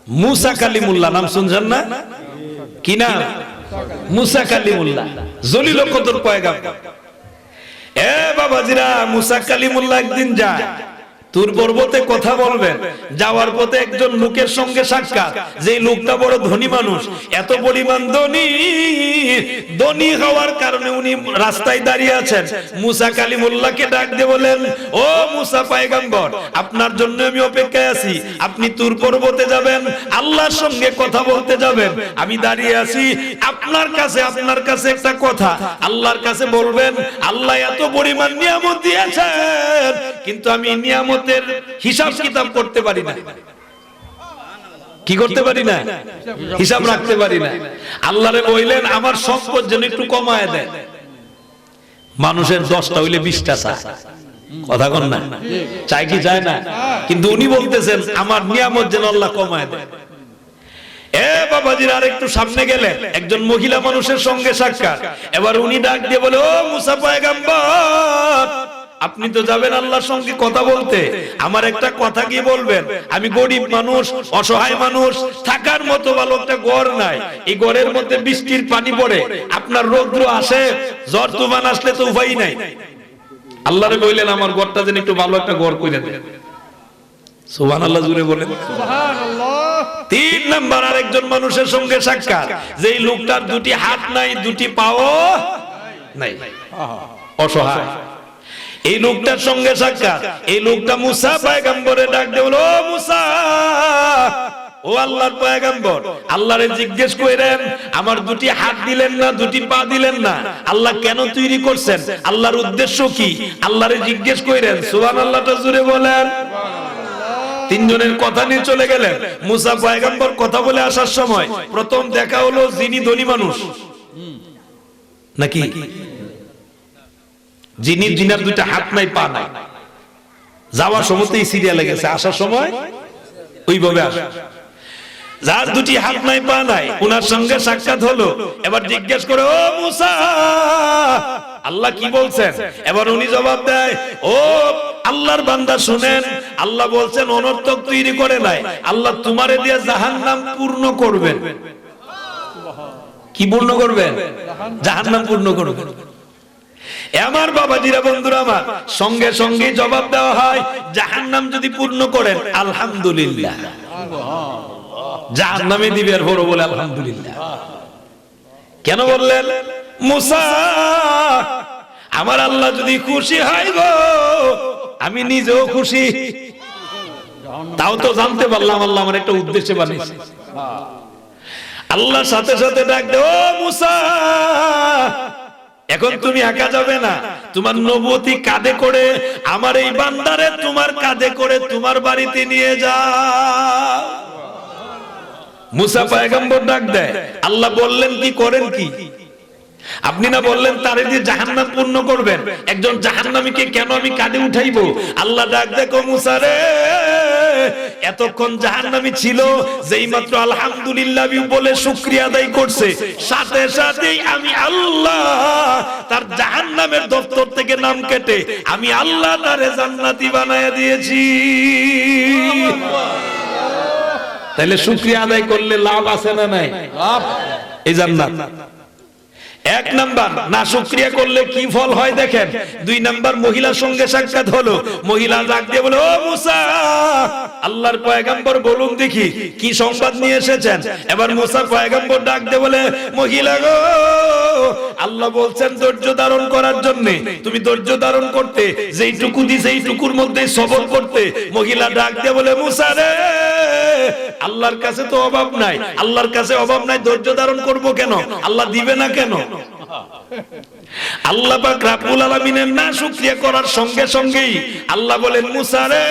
মুসা কালিমুল্লাহ নাম শুনছেন না? কি নাম? মুসা কালিমুল্লাহ, জলিল কদর পয়গাম্বর। এ বাবাজিরা, মুসা কালিমুল্লাহ একদিন যায় তুর পর্বতে কথা বলবেন। যাওয়ার পথে একজন লোকের সঙ্গে সাক্ষাৎ, যে লোকটা বড় ধনী মানুষ, এত পরিমাণ ধনী হওয়ার কারণে উনি রাস্তায় দাঁড়িয়ে আছেন। মুসা কালিমুল্লাহকে ডাক দিয়ে বলেন, ও মুসা পয়গম্বর, আপনার জন্য আমি অপেক্ষায় আছি। আপনি তুর পর্বতে যাবেন, আল্লাহর সঙ্গে কথা বলতে যাবেন, আমি দাঁড়িয়ে আছি। আপনার কাছে একটা কথা আল্লাহর কাছে বলবেন। আল্লাহ এত পরিমাণ নিয়ামত দিয়েছেন, কিন্তু আমি নিয়ামতের হিসাব কিতাব করতে পারি না। কি করতে পারি না? হিসাব রাখতে পারি না। আল্লাহরে বললেন, আমার সম্পদ যেন একটু কমায় দেন। মানুষের 10টা হইলে 20টা চায়, কথা কন না? চাই কি চায় না? কিন্তু উনি বলতেছেন, আমার নিয়ামত যেন আল্লাহ কমায় দেন। এ বাবাজির, আর একটু সামনে গেলে একজন মহিলা মানুষের সঙ্গে সাক্ষাৎ। এবার উনি ডাক দিয়ে বলে, ও মুসা পয়গম্বর, আপনি তো যাবেন আল্লাহর সঙ্গে কথা বলতে, আমার একটা কথা কি বলবেন? আমি গরিব মানুষ, অসহায় মানুষ, থাকার মতো ভালো একটা ঘর নাই। এই ঘরের মধ্যে বৃষ্টির পানি পড়ে, আপনার রৌদ্র আসে, ঝড় তুফান আসলে তো উপায় নাই। আল্লাহরে বললেন, আমার ঘরটা যেন একটু ভালো একটা ঘর করে দেন। সুবহানাল্লাহ জুড়ে বলেন সুবহানাল্লাহ। 3 নাম্বার আরেকজন মানুষের সঙ্গে সাক্ষাৎ, যেই লোকটার 2টি হাত নাই, 2টি পাও নাই, অসহায়। এই লোকটার সঙ্গে সাক্ষাৎ। এই লোকটা মুসা পয়গম্বরে ডাক দিয়ে বলল, ও মুসা, ও আল্লাহর পয়গম্বর, আল্লাহরে জিজ্ঞেস কইরেন, আমার 2টি হাত দিলেন না, 2টি পা দিলেন না, আল্লাহ কেন তৈরি করছেন? আল্লাহর উদ্দেশ্য কি? আল্লাহরে জিজ্ঞেস কইরেন। সুবহানাল্লাহটা জোরে বলেন। 3 জনের কথা নিয়ে চলে গেলেন। মুসা পয়গম্বর কথা বলে আসার সময় প্রথম দেখা হলো যিনি ধনী মানুষ নাকি, যিনার 2টা হাত নাই, পা নাই। যাওয়ার সময়তেই সিরিয়ালে গেছে, আসার সময় ওইভাবে আসে। যার 2টি হাত নাই, পা নাই, উনার সঙ্গে সাক্ষাৎ হলো। এবার জিজ্ঞেস করে, ও মুসা, আল্লাহ কি বলছেন? এবার উনি জবাব দেয়, ও আল্লাহর বান্দা শুনেন, আল্লাহ বলছেন অনর্থক তৈরি করে নাই, আল্লাহ তোমারে দিয়ে জাহান্নাম পূর্ণ করবেন। কি পূর্ণ করবেন? জাহান্নাম পূর্ণ করবেন। আমার বাবাজিরা, বন্ধুরা আমার, সঙ্গে সঙ্গে জবাব দেওয়া হয়, জাহান্নাম যদি পূর্ণ করেন আলহামদুলিল্লাহ, জাহান্নামে দিবে। আর বড় বলে আলহামদুলিল্লাহ কেন বললেন? মুসা, আমার আল্লাহ যদি খুশি হয় গো, আমি নিজেও খুশি। তাও তো জানতে পারলাম আল্লাহ আমার একটা উদ্দেশ্যে বানিয়েছে। আল্লাহ সাথে সাথে ডাক দে, ও মুসা, এখন তুমি একা যাবে না, তোমার নবুয়তি কাঁধে করে আমার এই বান্দারে তোমার কাঁধে করে তোমার বাড়িতে নিয়ে যাও। মুসা পয়গম্বর ডাক দেয়, আল্লাহ বললেন কি করেন কি? আপনি না বললেন তারে দিয়ে জাহান্নাম পূর্ণ করবেন, একজন জাহান্নামীকে কেন আমি কাঁধে উঠাইবো? আল্লাহ ডাক দেখো, মুসা রে, এতক্ষণ জাহান্নামী ছিল, যেই মাত্র আলহামদুলিল্লাহ বলে শুকরিয়া আদায় করছে, সাথে সাথেই আমি আল্লাহ তার জাহান্নামের দপ্তর থেকে নাম কেটে আমি আল্লাহ তারে জান্নাতি বানায়া দিয়েছি। তাহলে শুকরিয়া আদায় করলে লাভ আছে না নাই? লাভ, এই জান্নাত। 1 নাম্বার, না শুকরিয়া করলে কি ফল হয় দেখেন। 2 নাম্বার, মহিলার সঙ্গে সাক্ষাৎ হলো। মহিলা ডাক দিয়ে বলে, ও মুসা, আল্লাহর পয়গম্বর বলুন দেখি কি সংবাদ নিয়ে এসেছেন। এবার মুসা পয়গম্বর ডাক দিয়ে বলে, মহিলা গো, আল্লাহ বলছেন ধৈর্য ধারণ করার জন্য, তুমি ধৈর্য ধারণ করতে, যেইটুকু দি সেইটুকুর মধ্যে সবর করতে। মহিলা ডাক দিয়ে বলে, মুসা রে, আল্লাহর কাছে তো অভাব নাই, আল্লাহর কাছে অভাব নাই, ধৈর্য ধারণ করব কেন? আল্লাহ দিবে না কেন? আল্লাহ পাক রব্বুল আলামিনের না শুকরিয়া করার সঙ্গে সঙ্গেই আল্লাহ বলেন, মুসা রে,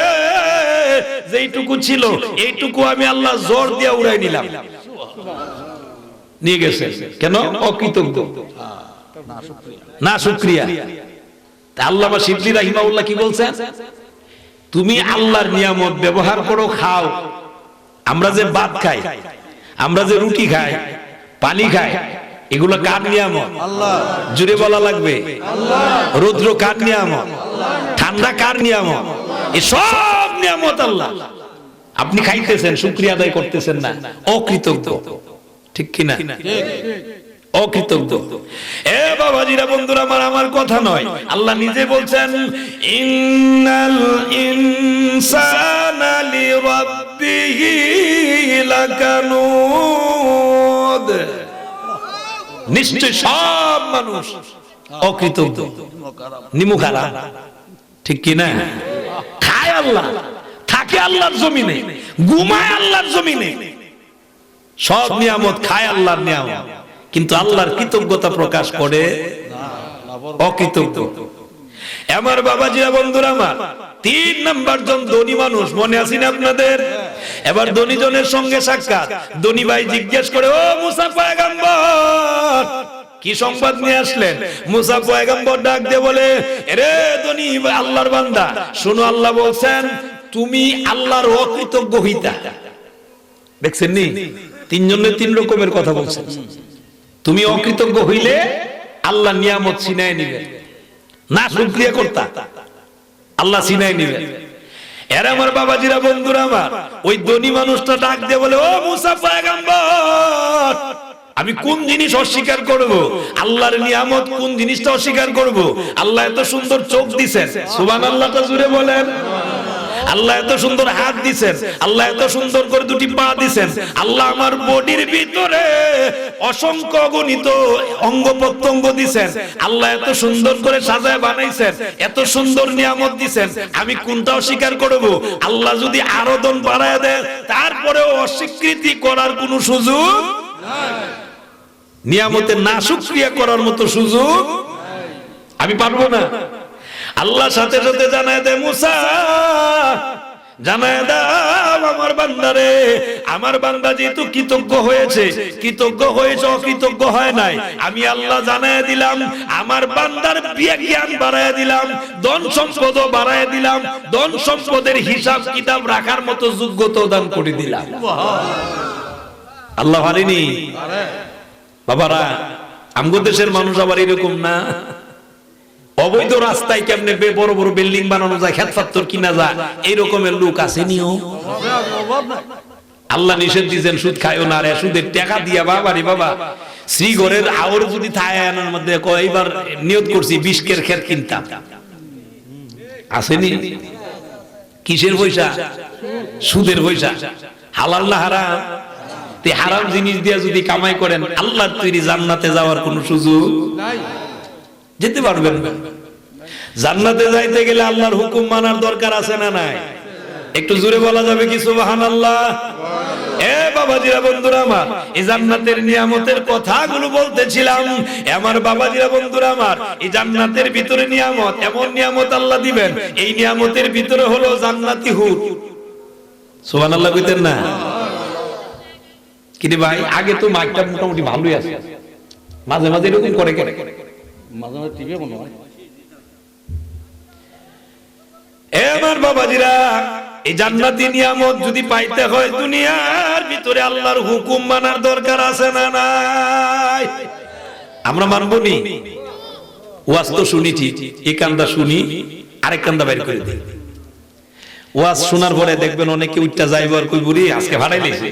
যেইটুকু ছিল এইটুকু আমি আল্লাহ জোর দিয়ে উড়াই নিলাম। নিয়ে গেছে কেন? অকৃতজ্ঞ, না শুকরিয়া। আল্লামা শিবলি রাহিমাহুল্লাহ কি বলছেন? তুমি আল্লাহর নিয়ামত ব্যবহার করো, খাও। আমরা যে ভাত খাই, আমরা যে রুটি খাই, পানি খাই, এগুলো কার নিয়ামত? আল্লাহ। জুড়ে বলা লাগবে আল্লাহ। রৌদ্র কার নিয়ামত? আল্লাহ। ঠান্ডা কার নিয়ামত? এই সব নিয়ামত আল্লাহ। আপনি খাইতেছেন, শুকরিয়া আদায় করতেছেন না, অকৃতজ্ঞ। ঠিক কিনা? অকৃতজ্ঞ। এ বাবাজিরা, বন্ধুরা আমার, আমার কথা নয়, আল্লাহ নিজে বলছেন ইন্নাল ইনসানা লিরাব্বিহি লাকানুদ। নিশ্চয় সব মানুষ অকৃতজ্ঞ, নিমুখারা। ঠিক কিনা? খায় আল্লাহ, থাকে আল্লাহর জমিনে, ঘুমায় আল্লাহর জমিনে, সব নিয়ামত খায় আল্লাহর নিয়ামত, কিন্তু আল্লাহর কৃতজ্ঞতা প্রকাশ করে অকৃতজ্ঞ। আমার বাবাজিরা, বন্ধুরা আমার, 3 নাম্বার জন ধনী মানুষ, মনে আছে না আপনাদের? এবার ধনী জনের সঙ্গে সাক্ষাৎ। ধনী ভাই জিজ্ঞেস করে, ও মুসা পয়গম্বর, কি সংবাদ নিয়ে আসলেন? মুসা পয়গম্বর ডাক দিয়ে বলে, রে ধনী আল্লাহর বান্দা, শোনো, আল্লাহ বলছেন তুমি আল্লাহর অকৃতজ্ঞ হইতা। দেখছেন নি, 3 জনের 3 রকমের কথা বলছেন। তুমি অকৃতজ্ঞ হইলে আল্লাহ নিয়ামত ছিনায় নিবে, না শুকরিয়া করতা আল্লাহ ছিনায় নিবে। এর আমার বাবাজিরা, বন্ধুরা আমার, ওই ধনী মানুষটা ডাক দিয়ে বলে, ও মুসা পয়গম্বর, আমি কোন জিনিস অস্বীকার করব? আল্লাহর নিয়ামত কোন জিনিসটা অস্বীকার করব? আল্লাহ এত সুন্দর চোখ দিবেন, সুবহানাল্লাহটা জুড়ে বলেন। আল্লাহ এত সুন্দর হাত দিবেন, আল্লাহ এত সুন্দর করে 2টি পা দিবেন, আল্লাহ আমার বডির ভিতরে অসংখ্য অগণিত অঙ্গ প্রত্যঙ্গ দিবেন, আল্লাহ এত সুন্দর করে সাজায় বানাইছেন, এত সুন্দর নিয়ামত দিবেন, আমি কোনটা অস্বীকার করব? আল্লাহ যদি আরো দান বাড়ায় দেন, তারপরেও অস্বীকৃতি করার কোনো সুযোগ নাই। নিয়ামতের না শুকরিয়া করার মতো সুযোগ আমি পারবো না। আল্লাহ সাথে সাথে জানায় দেয়, মুসা জানায় দাও আমার বান্দারে, আমার বান্দা যেহেতু কৃতজ্ঞ হয়েছে, অকৃতজ্ঞ হয় নাই, আমি আল্লাহ জানায় দিলাম, আমার বান্দার জ্ঞান বাড়ায় দিলাম, ধন সম্পদও বাড়ায় দিলাম, ধন সম্পদের হিসাব কিতাব রাখার মতো যোগ্যতা দান করে দিলাম। আল্লাহ পারেনি বাবারা? আমগো দেশের মানুষ আবার এরকম না। অবৈধ রাস্তায় কেমনে বড় বড় বিল্ডিং বানানো যায়, খেত পাত্তর কিনা যায়, এই রকমের লোক আসেনিও। আল্লাহ নিষেধ দিয়েছেন সুদ খায়ও না, রে সুদের টাকা দিয়া বাবারে বাবা, শ্রীগড়ের আওর যদি থায়ানোর মধ্যে কয়বার নিয়ত করছি 20 কের ক্ষেত কিনতাম, আসেনি? কিসের পয়সা? সুদের পয়সা। হালাল না হারাম? হারাম জিনিস দিয়া যদি কামাই করেন, আল্লাহর তৈরি জান্নাতে যাওয়ার কোন সুযোগ নাই, যেতে পারবেন না। জান্নাতে যাইতে গেলে আল্লাহর হুকুম মানার দরকার আছে না নাই? একটু জোরে বলা যাবে কি সুবহানাল্লাহ? এ বাবাজিরা, বন্ধুরা আমার, এই জান্নাতের নিয়ামতের কথাগুলো বলতেছিলাম। আমার বাবাজিরা, বন্ধুরা আমার, এই জান্নাতের ভিতরে নিয়ামত, এমন নিয়ামত আল্লাহ দিবেন, এই নিয়ামতের ভিতরে হলো জান্নাতি হুর। সুবহানাল্লাহ কইতেন না? কিন্তু ভাই, আগে তো মাইকটা মোটামুটি ভালোই আছে, মাঝে মাঝে এরকম করে করে মাঝে মাঝে টিভি মনে হয়। আমার বাবাজিরা, এই জান্নাতি নিয়ামত যদি পাইতে হয়, দুনিয়ার ভিতরে আল্লাহর হুকুম মানার দরকার আছে না নাই? আমরা মানবো নি? ওয়াজ তো শুনিছি, এই কান্দা শুনি, আরেক কান্দা বের করে দিই। ওয়াজ শোনার পরে দেখবেন অনেকে উঠটা যাইব আর কই বুড়ি আজকে ভাড়াই লেছে,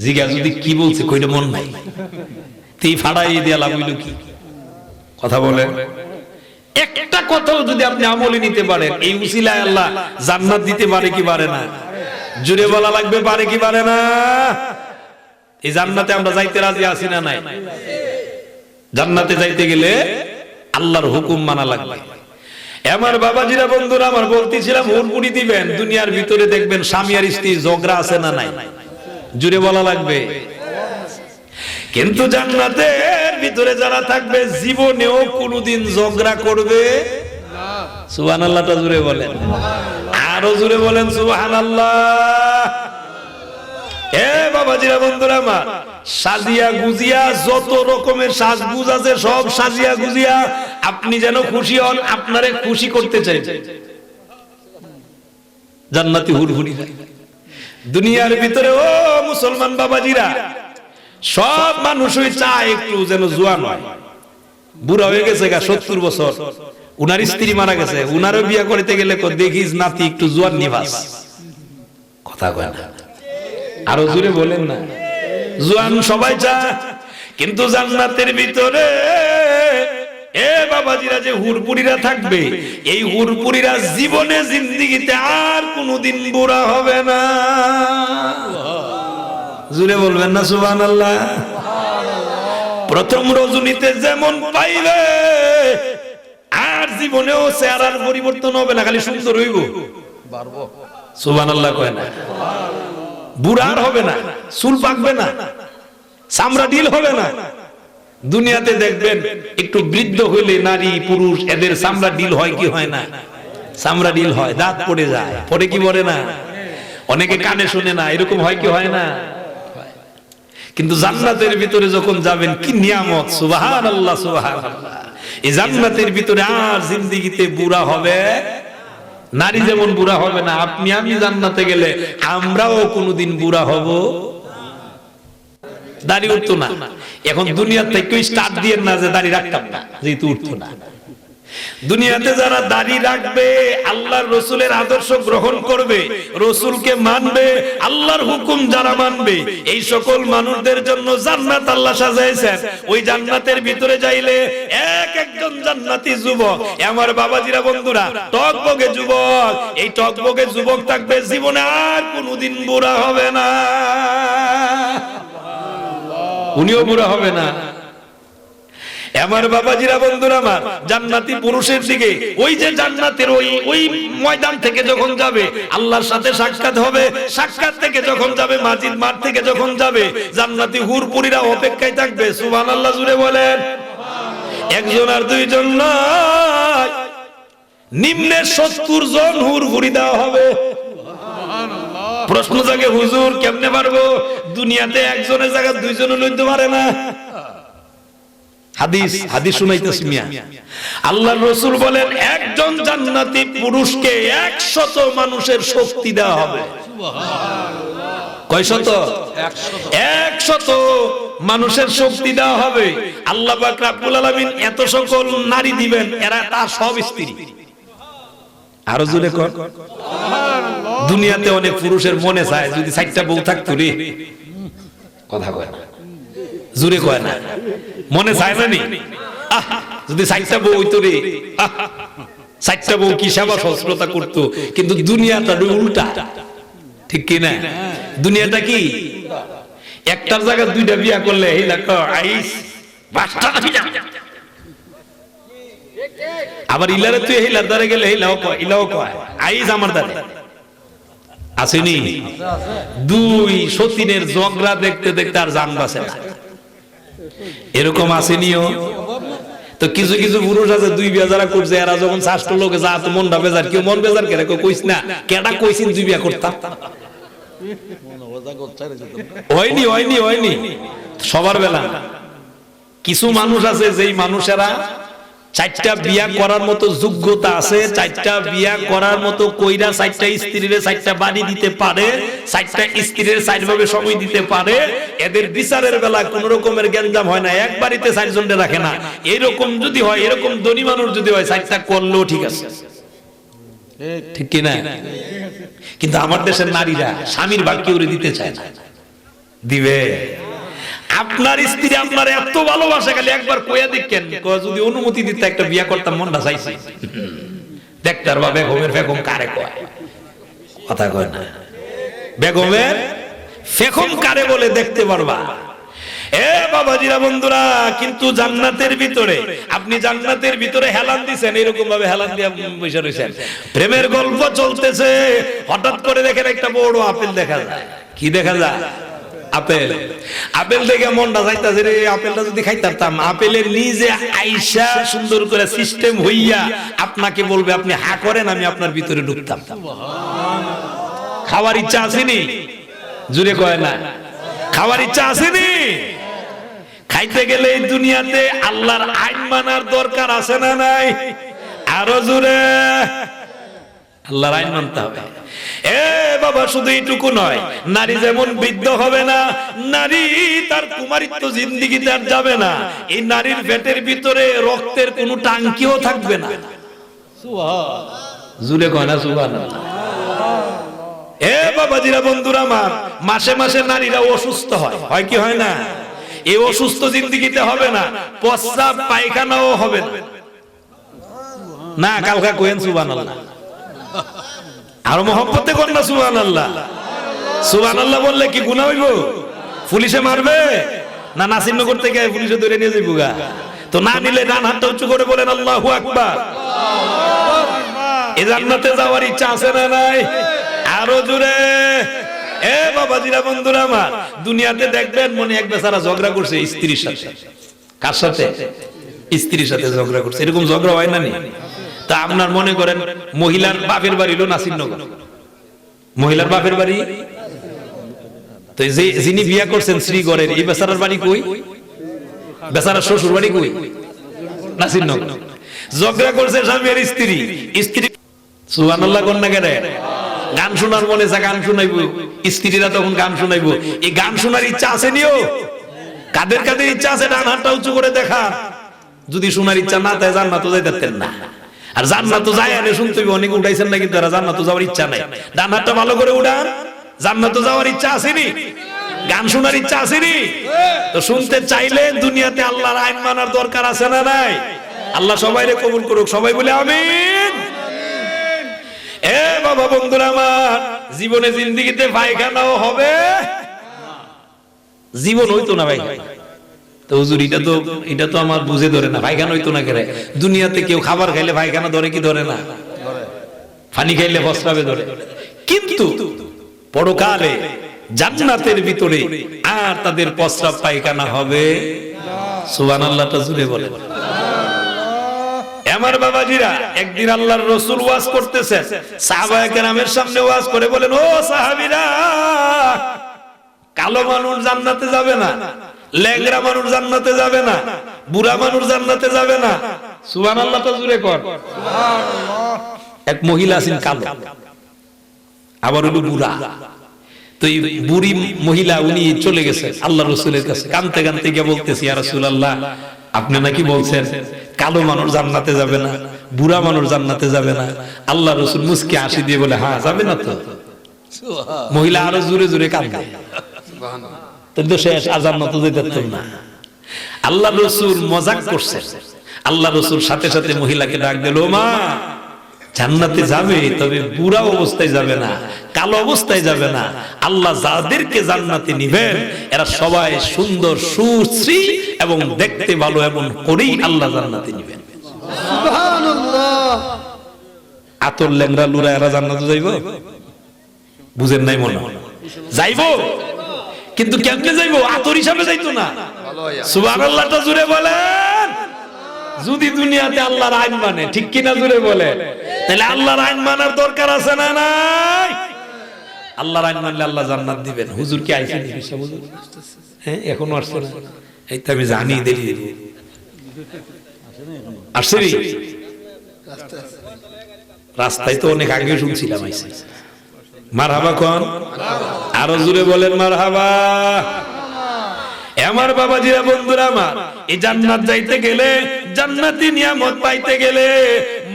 জিগা যদি কি বলছে কইলে মন নাই, তুই ফাড়াই দিয়া লাভ হইল কি? কথা বলে একটা কথাও যদি আপনি আমলে নিতে পারেন, এই উসিলায় আল্লাহ জান্নাত দিতে পারে কি পারে না? জুড়ে বলা লাগবে, পারে কি পারে না? এই জান্নাতে আমরা যাইতে রাজি আছি না নাই? জান্নাতে যাইতে গেলে আল্লাহর হুকুম মানা লাগবে। আমার বাবাজিরা, বন্ধুরা আমার, বলতেছিলাম হুড়পুড়ি দিবেন, দুনিয়ার ভিতরে দেখবেন স্বামী আর স্ত্রী ঝগড়া আছে না নাই? জুড়ে বলা লাগবে। কিন্তু জান্নাতের ভিতরে যারা থাকবে, জীবনেও কোনোদিন ঝগড়া করবে না। সুবহানাল্লাহটা জুড়ে বলেন, আরো জুড়ে বলেন সুবহানাল্লাহ। এ বাবাজিরা, বন্ধুরা আমার, সাজিয়া গুজিয়া যত রকমের সাজগুজ আছে, সব সাজিয়া গুজিয়া আপনি যেন খুশি হন, আপনারে খুশি করতে চাই জান্নাতি হুড়হুড়ি। দুনিয়ার ভিতরে ও মুসলমান বাবাজিরা, সব মানুষই চায় একটু যেন জোয়ান হয়। বুড়া হয়ে গেছে, 70 বছর, উনার স্ত্রী মারা গেছে, উনারও বিয়ে করতে গেলে দেখিস নাতি একটু জোয়ান নিবাস, কথা কয় না, আরো জোরে বলেন না। জোয়ান সবাই চায়, কিন্তু জান্নাতের ভিতরে এ বাবাজিরা যে হুরপুরিরা থাকবে, এই হুরপুরিরা জীবনে জিন্দেগিতে আর কোনোদিন বুড়া হবে না। জোরে বলবেন না সুবহানাল্লাহ। প্রথম রজনীতে যেমন পাইবে আর জীবনেও চেহারার পরিবর্তন হবে না, খালি সুন্দর হইব। সুবহানাল্লাহ কয় না? বুড়া আর হবে না, চুল পাকবে না, চামড়া ঢিল হবে না। দুনিয়াতে দেখবেন একটু বৃদ্ধ হইলে নারী পুরুষ এদের চামড়া ঢিল হয় কি হয় না? চামড়া ঢিল হয়, দাঁত পড়ে যায়, পড়ে কি পড়ে না? অনেকে কানে শুনে না, এরকম হয় কি হয় না? কিন্তু জান্নাতের ভিতরে যখন যাবেন, কি নিয়ামত! সুবহানাল্লাহ সুবহানাল্লাহ। এই জান্নাতের ভিতরে আর জিন্দেগিতে বুড়া হবে, নারী যেমন বুড়া হবে না, আপনি আমি জান্নাতে গেলে আমরাও কোনোদিন বুড়া হব। দাড়ি উঠতো না, এখন দুনিয়ার থেকে স্টার্ট দিয়ে না যে দাড়ি রাখতাম না, যেহেতু উঠতো না। দুনিয়াতে যারা দাড়ি রাখবে, আল্লাহর রসুলের আদর্শ গ্রহণ করবে, রসুলকে মানবে, আল্লাহর হুকুম যারা মানবে, এই সকল মানুষদের জন্য জান্নাত আল্লাহ সাজাইছেন। ওই জান্নাতের ভিতরে যাইলে এক একজন জান্নাতি যুবক, আমার বাবাজিরা বন্ধুরা, টকবগে যুবক, এই টকবগে যুবক থাকবে, জীবনে আর কোনোদিন বুড়া হবে না। উনিও বুড়া হবে না। আমার বাবাজিরা বন্ধুরা আমার, জান্নাতি পুরুষের দিকে, ওই যে জান্নাতের ওই ময়দান থেকে যখন যাবে, আল্লাহর সাথে সাক্ষাৎ হবে, সাক্ষাৎ থেকে যখন যাবে, মাজিদ মাঠ থেকে যখন যাবে, জান্নাতি হুরপুরীরা অপেক্ষায় থাকবে। সুবহানাল্লাহ জুড়ে বলেন। একজন আর দুইজন নয়, নিম্নে 70 জন হুরপুরি দেওয়া হবে। প্রশ্ন জাগে, হুজুর কেমনে পারবো? দুনিয়াতে একজনের জায়গা দুইজনে লইতে পারে না। হাদিস শুনাইতেছি মিয়া। আল্লাহর রাসূল বলেন, একজন জান্নাতি পুরুষকে 100 মানুষের শক্তি দেওয়া হবে। সুবহানাল্লাহ। কয় শত? 100 মানুষের শক্তি দেওয়া হবে। আল্লাহ পাক রব্বুল আলামিন এত সকল নারী দিবেন, এরা তার সব স্ত্রী। আরো জোরে কর। সুবহানাল্লাহ। দুনিয়াতে অনেক পুরুষের মনে চায় যদি 4টা বউ থাকতো রে। কথা কয় না, জোরে কয় না, মনে চায় না নি? যদি 4টা বউ হইতো রে, 4টা বউ কি সেবা সহস্রতা করতো। কিন্তু দুনিয়াটা উল্টা, ঠিক কি না? দুনিয়াটা কি একটার জায়গায় 2টা বিয়া করলে এই লাগতো আইস 5টা না। আবার ইলারে তুই হিলার দ্বারে গেলে ইলাও কয় আইস আমার দ্বারে আসেনি। 2 সতীনের ঝগড়া দেখতে দেখতে আর জান বাঁচে না, এরকম আসেনিও। তো কিছু কিছু পুরুষ আছে 2 বিয়া যারা করছে, এরা যখন শাস্ত্র লোকে যা তো মনটা বেজার, কেউ মন বেজার কেন কইস না, কেডা কইছিস 2 বিয়া করতাম? হয়নি হয়নি হয়নি সবার বেলা। কিছু মানুষ আছে যেই মানুষেরা 4টা বিয়া করার মতো যোগ্যতা আছে, 4টা বিয়া করার মতো কইরা 4টা স্ত্রীর 4টা বাড়ি দিতে পারে, 4টা স্ত্রীর 4 ভাবে সময় দিতে পারে। এদের বিচারের বেলা কোন রকমের গ্যাঞ্জাম হয় না, এক বাড়িতে 4 জনকে রাখে না। এরকম যদি হয়, এরকম ধনী মানুষ যদি হয়, 4টা করলেও ঠিক আছে, ঠিক কি না? কিন্তু আমার দেশের নারীরা স্বামীর ভাগ কেউ দিতে চায় না। দিবে? আপনার স্ত্রী আপনার এত ভালোবাসে, খালি একবার কইয়া দেখেন, যদি অনুমতি দিতে একটা বিয়া করতাম মনটা চাইছে। দেখতার বা বেগমের ফেকম কারে কয়? কথা কয় না। বেগমের ফেকম কারে বলে দেখতে পারবা। এ বাবাজিরা বন্ধুরা, কিন্তু জান্নাতের ভিতরে আপনি জান্নাতের ভিতরে হেলান দিছেন, এরকম ভাবে হেলান দিয়ে বসে রয়েছেন, প্রেমের গল্প চলতেছে, হঠাৎ করে দেখেন একটা বড় আপেল দেখা যায়। কি দেখা যায়? আপেল। আপেল দেখে মনটা চাইতাছে রে, আপেলটা যদি খাইতাম। আপেলের নিজে আইসা সুন্দর করে সিস্টেম হইয়া আপনাকে বলবে, আপনি হা করেন, আমি আপনার ভিতরে ঢুকতাম। খাওয়ার ইচ্ছা আসেনি? জুড়ে কয় না, খাওয়ার ইচ্ছা আসেনি? খাইতে গেলে এই দুনিয়াতে আল্লাহর আইন মানার দরকার আছে না নাই? আরো জোরে, আল্লাহর আইন মানতে হবে। এ বাবা, শুধু এইটুকু নয়, নারী যেমন বৃদ্ধ হবে না, নারী তার কুমারিত্ব জিন্দেগিতে আর যাবে না। এই নারীর পেটের ভিতরে রক্তের কোনো টাঙ্কিও থাকবে না। সুবহানাল্লাহ, জুরে কয় না সুবহানাল্লাহ। এ বাবাজিরা বন্ধুরা আমার, মাসে মাসে নারীরা অসুস্থ হয় কি হয় না? এই অসুস্থ জিন্দেগিতে হবে না, প্রস্রাব পায়খানাও হবে না। না কালকা কোয়েন সুবহানাল্লাহ, আর মহব্বতে কোন না সুবহানাল্লাহ। সুবহানাল্লাহ বললে কি গুনাহ হইব? পুলিশে মারবে না নাসিরনগর থেকে পুলিশে ধরে নিয়ে যাইব গা? তো না নিলে ডান হাতটা উঁচু করে বলেন আল্লাহু আকবার। এই জান্নাতে যাওয়ার ইচ্ছা আছে না নাই? আরো জোরে। এ বাবাজিরা বন্ধুরা আমার, দুনিয়াতে দেখবেন মনে এক বেচারা ঝগড়া করছে স্ত্রীর সাথে। কার সাথে? স্ত্রীর সাথে ঝগড়া করছে। এরকম ঝগড়া হয় না নি? তা আপনার মনে করেন মহিলার বাপের বাড়ি হলো নাসিরনগর, মহিলার বাপের বাড়ি, তো যিনি বিয়ে করছেন শ্রীগড়ের, এই বেচারার বাড়ি কই? বেচারার শ্বশুর বাড়ি কই? নাসিরনগর। ঝগড়া করছে স্বামী আর স্ত্রী। স্ত্রী সুবহানাল্লাহ কোন না কেন? গান শোনার মনে যা গান শোনাইবো, স্ত্রীরা তখন গান শোনাইবো। এই গান শোনার ইচ্ছা আছে নিও? কাদের কাদের ইচ্ছা আছে ডান হাতটা উঁচু করে দেখা? যদি শোনার ইচ্ছা না তাই জান্নাত যাইতেন না। আর জান্নাত যায় আরে শুনতে হবে, অনেক উঠাইছেন না কিন্তু জান্নাত যাওয়ার ইচ্ছা নাই। ডান হাতটা ভালো করে উঠান। জান্নাত যাওয়ার ইচ্ছা আসেনি? গান শোনার ইচ্ছা আসেনি? তো শুনতে চাইলে দুনিয়াতে আল্লাহর আইন মানার দরকার আছে না নাই? আল্লাহ সবাইরে কবুল করুক, সবাই বলে আমিন। এ বাবা বন্ধুরা আমার, জীবনে জিন্দেগিতে পায়খানাও হবে, জীবন হইতো না ভাই। তো হুজুর এটা তো আমার বুঝে ধরে না, পায়খানা হইতো না কেন? দুনিয়াতে কেউ খাবার খাইলে পায়খানা ধরে কি ধরে না? পানি খাইলে প্রস্রাবে ধরে। কিন্তু পরকালে জান্নাতের ভিতরে আর তাদের প্রস্রাব পায়খানা হবে। সুবহানাল্লাহটা জুড়ে বলেন। আমার বাবাজিরা, একদিন আল্লাহর রাসূল ওয়াজ করতেছেন, সাহাবায়ে কেরামের সামনে ওয়াজ করে বলেন, ও সাহাবীরা, কালো মানুষ জান্নাতে যাবে না, ল্যাংড়া মানুষ জান্নাতে যাবে না, বুড়া মানুষ জান্নাতে যাবে না। সুবহানাল্লাহটা জুড়ে কর। সুবহানাল্লাহ। এক মহিলা আছেন কালো, আবার হলো বুড়া। তো এই বুড়ি মহিলা উনি চলে গেছে আল্লাহর রাসূলের কাছে, কাঁদতে কাঁদতে গিয়ে বলতেছে, ইয়া রাসূলুল্লাহ, আপনি নাকি বলছেন কালো মানুষ জান্নাতে যাবে না, বুড়া মানুষ জান্নাতে যাবে না। আল্লাহ রাসূল মুস্কি হাসি দিয়ে বলে, হ্যাঁ যাবে না তো। মহিলা আরো জোরে জোরে কাঁদে। সুবহানাল্লাহ। তো শেষ, আর জান্নাতে যেতে না। আল্লাহ রাসূল মজাক করছেন। আল্লাহ রাসূল সাথে সাথে মহিলাকে ডাক দিল, মা, জান্নাতে যাবে, তবে বুড়া অবস্থায় যাবে না, কালো অবস্থায় যাবে না। আল্লাহ যাদেরকে জান্নাতে নিবেন এরা সবাই সুন্দর, সুশ্রী এবং দেখতে ভালো, এমন করেই আল্লাহ জান্নাতে নিবেন। সুবহানাল্লাহ। আতর ল্যাংড়া লুরা এরা জান্নাতে যাইব? বুঝেন নাই মনে? যাইব, কিন্তু কেমনে যাইব? আতর হিসাবে যাইতো না। সুবহানাল্লাহটা জুড়ে বলেন। যদি দুনিয়াতে আল্লাহর আইন মানে, ঠিক কিনা জুড়ে বলেন, তাহলে আল্লাহর আইন মানার দরকার আছে না নাই? আল্লাহর আইন মানলে আল্লাহ জান্নাত দিবেন। হুজুর কি আইছেন? হ্যাঁ, এখনো আসছে না? এই তো আমি জানি, দেরি আসছে। রাস্তায় তো অনেক আগে শুনছিলাম আইছে। মারহাবা কোন? আরো জোরে বলেন মারহাবা। আমার বাবাজিরা বন্ধুরা আমার, এই জান্নাত যাইতে গেলে, জান্নাতি নিয়ামত পাইতে গেলে,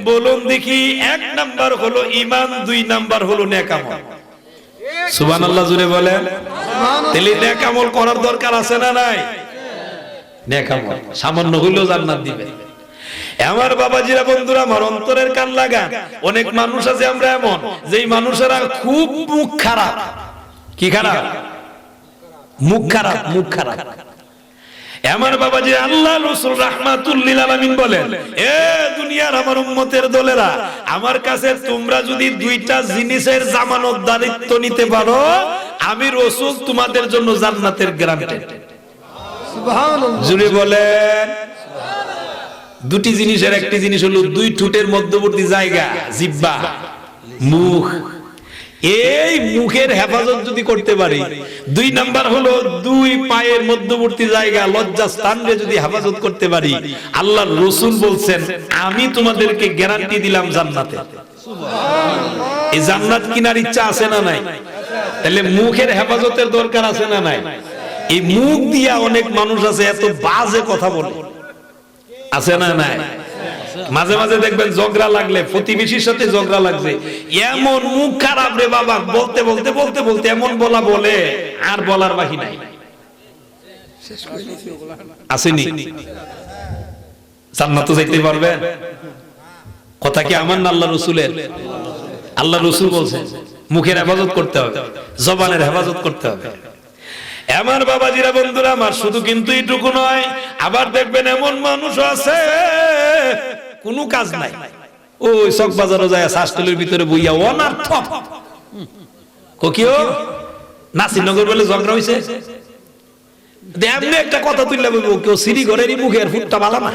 বলুন দেখি, 1 নাম্বার হলো ঈমান, 2 নাম্বার হলো নেক আমল। সুবহানাল্লাহ জুড়ে বলেন। তাহলে নেক আমল করার দরকার আছে না নাই? নেক আমল সামান্য হইলেও জান্নাত দিবে। আমার বাবাজিরা বন্ধুরা আমার, অন্তরের কান লাগান। অনেক মানুষ আছে আমরা এমন, যেই মানুষেরা খুব মুখ খারাপ। কি খারাপ? মুখ খারাপ, মুখ খারাপ। আমার বাবাজি, আল্লাহ রাসূল রাহমাতুল লিল আলামিন বলেন, এ দুনিয়ার আমার উম্মতের দলেরা, আমার কাছে তোমরা যদি 2টা জিনিসের জামানত দায়িত্ব নিতে পারো, আমি রাসূল তোমাদের জন্য জান্নাতের গ্যারান্টি। সুবহানাল্লাহ জুড়ে বলেন। 2টি জিনিসের একটি জিনিস হলো 2 ঠোঁটের মধ্যবর্তী জায়গা, জিহ্বা, মুখ। এই মুখের হেফাজত যদি করতে পারি, 2 নাম্বার হলো 2 পায়ের মধ্যবর্তী জায়গা, লজ্জাস্থানে যদি হেফাজত করতে পারি, আল্লাহর রাসূল বলছেন, আমি তোমাদেরকে গ্যারান্টি দিলাম জান্নাতে। সুবহানাল্লাহ। এই জান্নাত কিনার ইচ্ছা আছে না নাই? তাহলে মুখের হেফাজতের দরকার আছে না নাই? এই মুখ দিয়া অনেক মানুষ আছে এত বাজে কথা বলে, আছে না নাই? মাঝে মাঝে দেখবেন ঝগড়া লাগলে, প্রতিবেশীর সাথে ঝগড়া লাগছে, এমন মুখ খারাপ রে বাবা, বলতে বলতে বলতে বলতে এমন বলে আর বলার বাকি নাই। আসেনি? জান্নাতে যাইতে পারবেন? কথা কি আমার না আল্লাহ রাসূলের? আল্লাহ রাসূল বলছেন মুখের হেফাজত করতে হবে, জবানের হেফাজত করতে হবে। আমার বাবাজিরা, বন্ধুরা আমার, শুধু কিন্তু এইটুকু নয়, আবার দেখবেন এমন মানুষ আছে কোনো কাজ নাই, ওই চক বাজারও যায় শাসতলের ভিতরে বইয়া অনার্থক কিও নাসিরনগর বলে ঝগড়া হইছে, এমনি একটা কথা তুললে বলবো কেউ সিঁড়ি ঘরেরই মুখের ফুটটা ভালো না,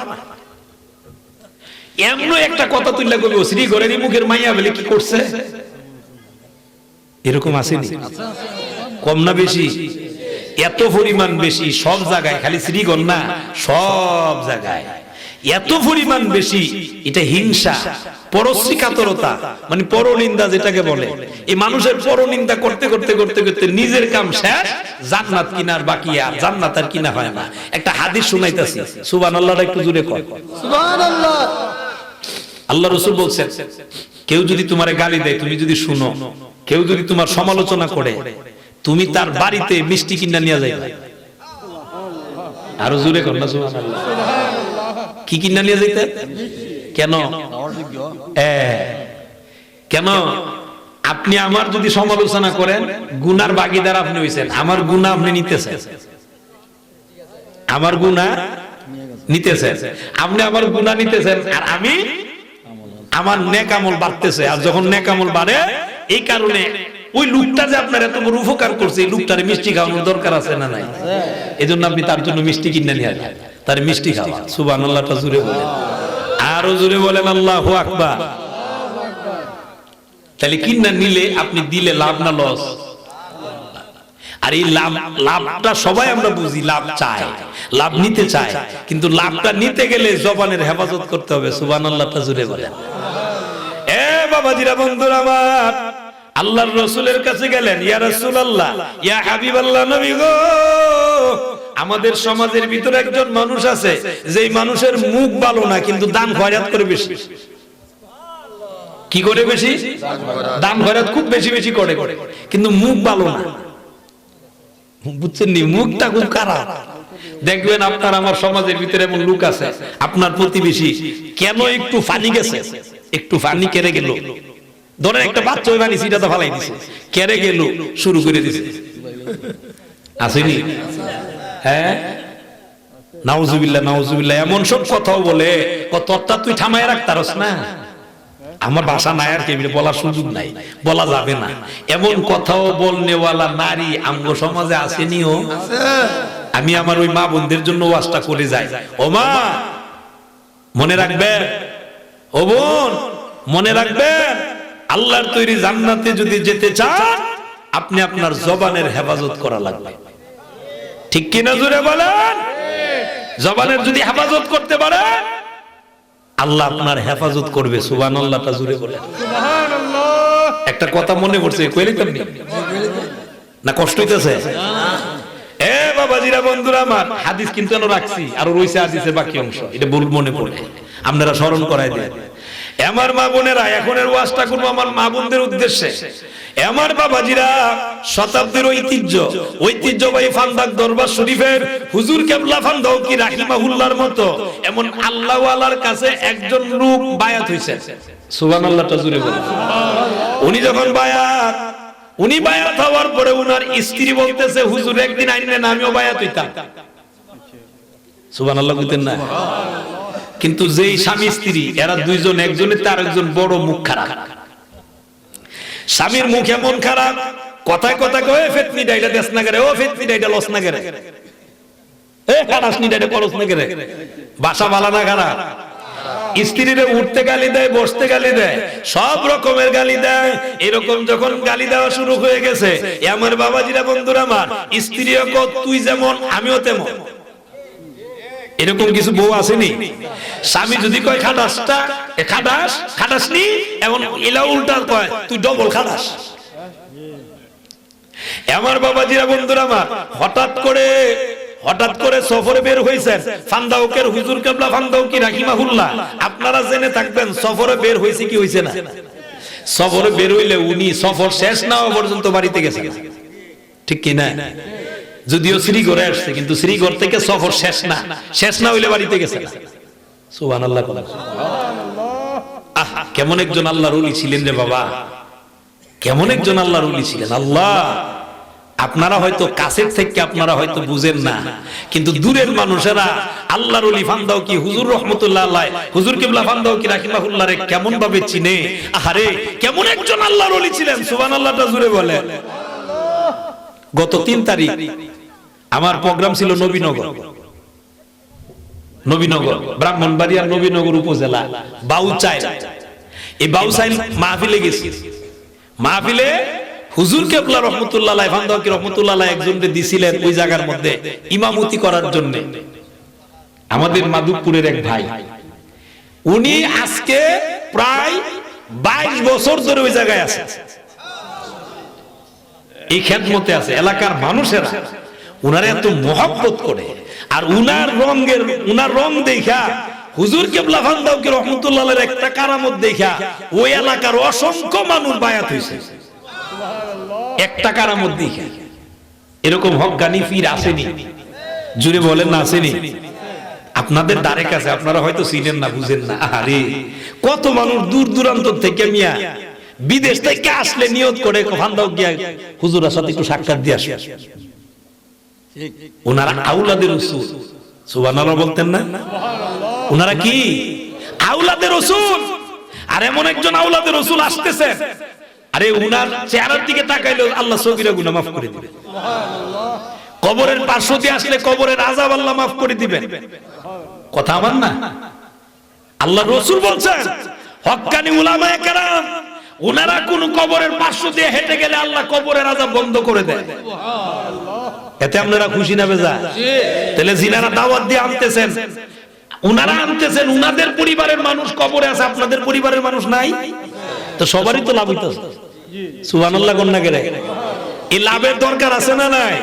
এমন একটা কথা তুললে বলবো সিঁড়ি ঘরেরই মুখের মাইয়া বলে কি করছে। এরকম আসেনি? কম না বেশি? এত পরিমাণ বেশি, সব জায়গায়, খালি শ্রীগণ না, সব জায়গায় এত পরিমাণ বেশি। এটা হিংসা, পরশ্রী কাতরতা, মানে পরনিন্দা যেটাকে বলে। এই মানুষের পরনিন্দা করতে করতে করতে করতে নিজের কাম শেষ, জান্নাত কিনার বাকি, আর জান্নাত আর কিনা হয় না। একটা হাদিস শুনাইতাছি, সুবহানাল্লাহটা একটু জোরে কর। সুবহানাল্লাহ। আল্লাহ রাসূল বলছেন, কেউ যদি তোমারে গালি দেয়, তুমি যদি শুনো, কেউ যদি তোমার সমালোচনা করে, তুমি তার বাড়িতে মিষ্টি কিনা নিয়ে যাইবা। আরো জোরে কর না সুবহানাল্লাহ। কি কিনা নিয়ে যাইতে? কেন? কেন? আপনি আমার যদি সমালোচনা করেন, গুনার ভাগীদার আপনি হইছেন, আমার গুনাহ আপনি নিতেছেন, আমার গুনাহ নিতেছেন, আপনি আমার গুনাহ নিতেছেন, আর আমি আমার নেক আমল বাড়তেছে। আর যখন নেক আমল বাড়ে, এই কারণে ওই লোকটা যে আপনার এত বড় উপকার করছে, এই লোকটারে মিষ্টি খাওয়ানোর দরকার আছে না নাই? এজন্য আপনি তার জন্য মিষ্টি কিনে নিয়ে আসেন, তার মিষ্টি খাওয়া। সুবহানাল্লাহটা জোরে বলেন, আরো জোরে বলেন আল্লাহু আকবার। তাহলে কিনা নিলে আপনি দিলে লাভ না লস? আর এই লাভটা সবাই আমরা বুঝি, লাভ চাই, লাভ নিতে চাই, কিন্তু লাভটা নিতে গেলে জবানের হেফাজত করতে হবে। সুবহানাল্লাহটা জোরে বলেন। এ বাবাজিরা, বন্ধুরা আমার, আল্লাহর রাসূলের কাছে গেলেন, ইয়া রাসূলুল্লাহ, ইয়া হাবিবাল্লাহ, নবী গো, আমাদের সমাজের ভিতরে একজন মানুষ আছে, যেই মানুষের মুখ ভালো না, কিন্তু দান খয়রাত করে বেশি। কি করে বেশি? দান খয়রাত খুব বেশি বেশি করে, কিন্তু মুখ ভালো না। বুঝছেন নি? মুখটা খুব খারাপ। দেখবেন আপনার আমার সমাজের ভিতরে এমন লোক আছে, আপনার প্রতিবেশী কেন একটু ফানি গেছে, একটু ফানি কেড়ে গেল, ধরেন একটা বাচ্চা ওই পানি সিটাতে ফালাই দিছে, কেড়ে গেল, শুরু করে দিছে। আসেনি? হ্যাঁ, নাউজুবিল্লাহ নাউজুবিল্লাহ, এমন সব কথাও বলে, কতটা তুই থামায় রাখতারস না, আমার ভাষা নাই আর কি বলার সুযোগ নাই, বলা যাবে না। এমন কথাও বলনেওয়ালা নারী আমগো সমাজে আসেনিও। আমি আমার ওই মা বোনদের জন্য ওয়াজটা করে যাই, ও মা মনে রাখবেন, ও বোন মনে রাখবেন, আল্লাহর তৈরি জান্নাতে যদি যেতে চান, আপনি আপনার জবানের হেফাজত করা লাগবে। ঠিক কিনা জোরে বলেন? জবানের যদি হেফাজত করতে পারে, আল্লাহ আপনার হেফাজত করবে। সুবহানাল্লাহটা জোরে বলেন। সুবহানাল্লাহ। একটা কথা মনে পড়ছে, কইলে কেমনি না? কষ্ট হইতেছে? এ বাবাজিরা, বন্ধুরা আমার, হাদিস কিন্তু এনে রাখছি, আর রইছে হাদিসের বাকি অংশ, এটা ভুল মনে পড়ে, আপনারা স্মরণ করাই দেন। আমার মা বোনেরা, এখনের ওয়াজটা করব আমার মা বোনদের উদ্দেশ্যে। আমার বাবাজিরা, শতাব্দীর ঐতিহ্যবাহী ফান্দাক দরবার শরীফের হুজুর কেবলা ফান্দাউকি রাহিমাহুল্লাহর মতো এমন আল্লাহ ওয়ালার কাছে একজন লোক বায়াত হইছে। সুবহানাল্লাহটা জোরে বলেন। উনি যখন উনি বায়াত হওয়ার পরে উনার স্ত্রী বলতেছে, হুজুর একদিন আইনেন আমিও বায়াত হইতাম। সুবহানাল্লাহ বলতেন না? কিন্তু যেই স্বামী স্ত্রী, এরা দুইজন, একজনের তার একজন বড় মুখ খারাপ। স্বামীর মুখ এমন খারাপ, কথায় কথা কয়ে ফেতনি ডাইটা দেশ না করে, ও ফেতনি ডাইটা লস না করে, এ কাটাসনি ডাইটা পরস না করে, বাসা বালা না খারাপ। স্ত্রীরে উঠতে গালি দেয়, বসতে গালি দেয়, সব রকমের গালি দেয়। এরকম যখন গালি দেওয়া শুরু হয়ে গেছে, আমার বাবাজিরা, বন্ধুরা আমার, স্ত্রীও কত তুই যেমন আমিও তেমন, এরকম কিছু বউ আসেনি? স্বামী যদি কয় খাটাসটা খাটাস, খাটাসনি, এমন এলা উল্টা কয় তুই ডবল খাটাস। আমার বাবাজিরা, বন্ধুরা আমার, হঠাৎ করে সফরে বের হইছেন, ফান্দাউকের হুজুর কেবলা ফান্দাউকি রাহিমাহুল্লাহ, আপনারা জেনে থাকবেন সফরে বের হইছে কি হইছে না? সফরে বের হইলে উনি সফর শেষ না হওয়া পর্যন্ত বাড়িতে গেছে, ঠিক কি না? যদিও শ্রীগড়ে আসছে, কিন্তু শ্রীগড় থেকে সফর শেষ না হইলে বাড়িতে গেছে। সুবহানাল্লাহ। আহ, কেমন একজন আল্লাহর ওলি ছিলেন রে বাবা, কেমন একজন আল্লাহর ওলি ছিলেন। আল্লাহ, আপনারা হয়তো কাছের থেকে আপনারা হয়তো বুঝেন না, কিন্তু দূরের মানুষেরা আল্লাহর ওলি ফান্দাউকি হুজুর রহমাতুল্লাহ আলাইহি, হুজুর কিবলা ফান্দাউকি রাহিমাহুল্লাহ রে কেমন ভাবে চিনে। আরে কেমন একজন আল্লাহর ওলি ছিলেন, সুবহানাল্লাহটা জুড়ে বলেন। গত 3 তারিখ আমার প্রোগ্রাম ছিল নবীনগর ব্রাহ্মণবাড়িয়ার নবীনগর উপজেলা বাউচাইল। এই বাউচাইল মাহফিলে গেছি। মাহফিলে হুজুর কেবলা রহমাতুল্লাহ আলাইহি, ফান্দাউকি রহমাতুল্লাহ আলাইহি একজনকে দিছিলেন ওই জায়গার মধ্যে ইমামতি করার জন্য। আমাদের মাধবপুরের এক ভাই, উনি আজকে প্রায় 22 বছর ধরে ওই জায়গায় আছে, এই খেদমতে আছে। এলাকার মানুষেরা উনার এত মহব্বত করে, আর উনার রং দেখা হুজুর কেবলা ফান্দাউকি রহমাতুল্লাহ আলাইহির একটা কারামত দেখা ওই এলাকার অসংখ্য মানুষ বায়াত হইছে, একটা কারামত দেখা। এরকম হক্কানি পীর আসেনি, জুড়ে বলেন না আসেনি? আপনাদের দ্বারে কাছে, আপনারা হয়তো চিনেন না, বুঝেন না। আরে কত মানুষ দূর দূরান্ত থেকে মিয়া বিদেশ থেকে আসলে নিয়ত করে ফান্দাউকি হুজুরের সাথে একটু সাক্ষাৎ দিয়ে আসে। ওনারা আওলাদে রাসূল, সুবহানাল্লাহ বলতেন না? ওনারা কি আওলাদে রাসূল। আর এমন একজন আওলাদে রাসূল আসতেছে, আরে উনার চেহারার দিকে তাকাইলে আল্লাহ সগীরা গুনাহ মাফ করে দিবেন। কবরের পার্শ্ব দিয়ে আসলে কবরের আযাব আল্লাহ মাফ করে দিবেন। কথা আমার না, আল্লাহ রাসূল বলছেন, হক্কানি উলামায়ে কেরাম উনারা কোন কবরের পার্শ্ব দিয়ে হেঁটে গেলে আল্লাহ কবরের আযাব বন্ধ করে দেয়। এতে আপনারা খুশি না বেজা? তাহলে জিনারা দাওয়াত দিয়ে আনতেছেন, উনারা আনতেছেন, উনাদের পরিবারের মানুষ কবরে আছে, আপনাদের পরিবারের মানুষ নাই, তো সবারই তো লাভ হইতেছে। সুবহানাল্লাহ কন্যা গেলে এই লাভের দরকার আছে না নাই?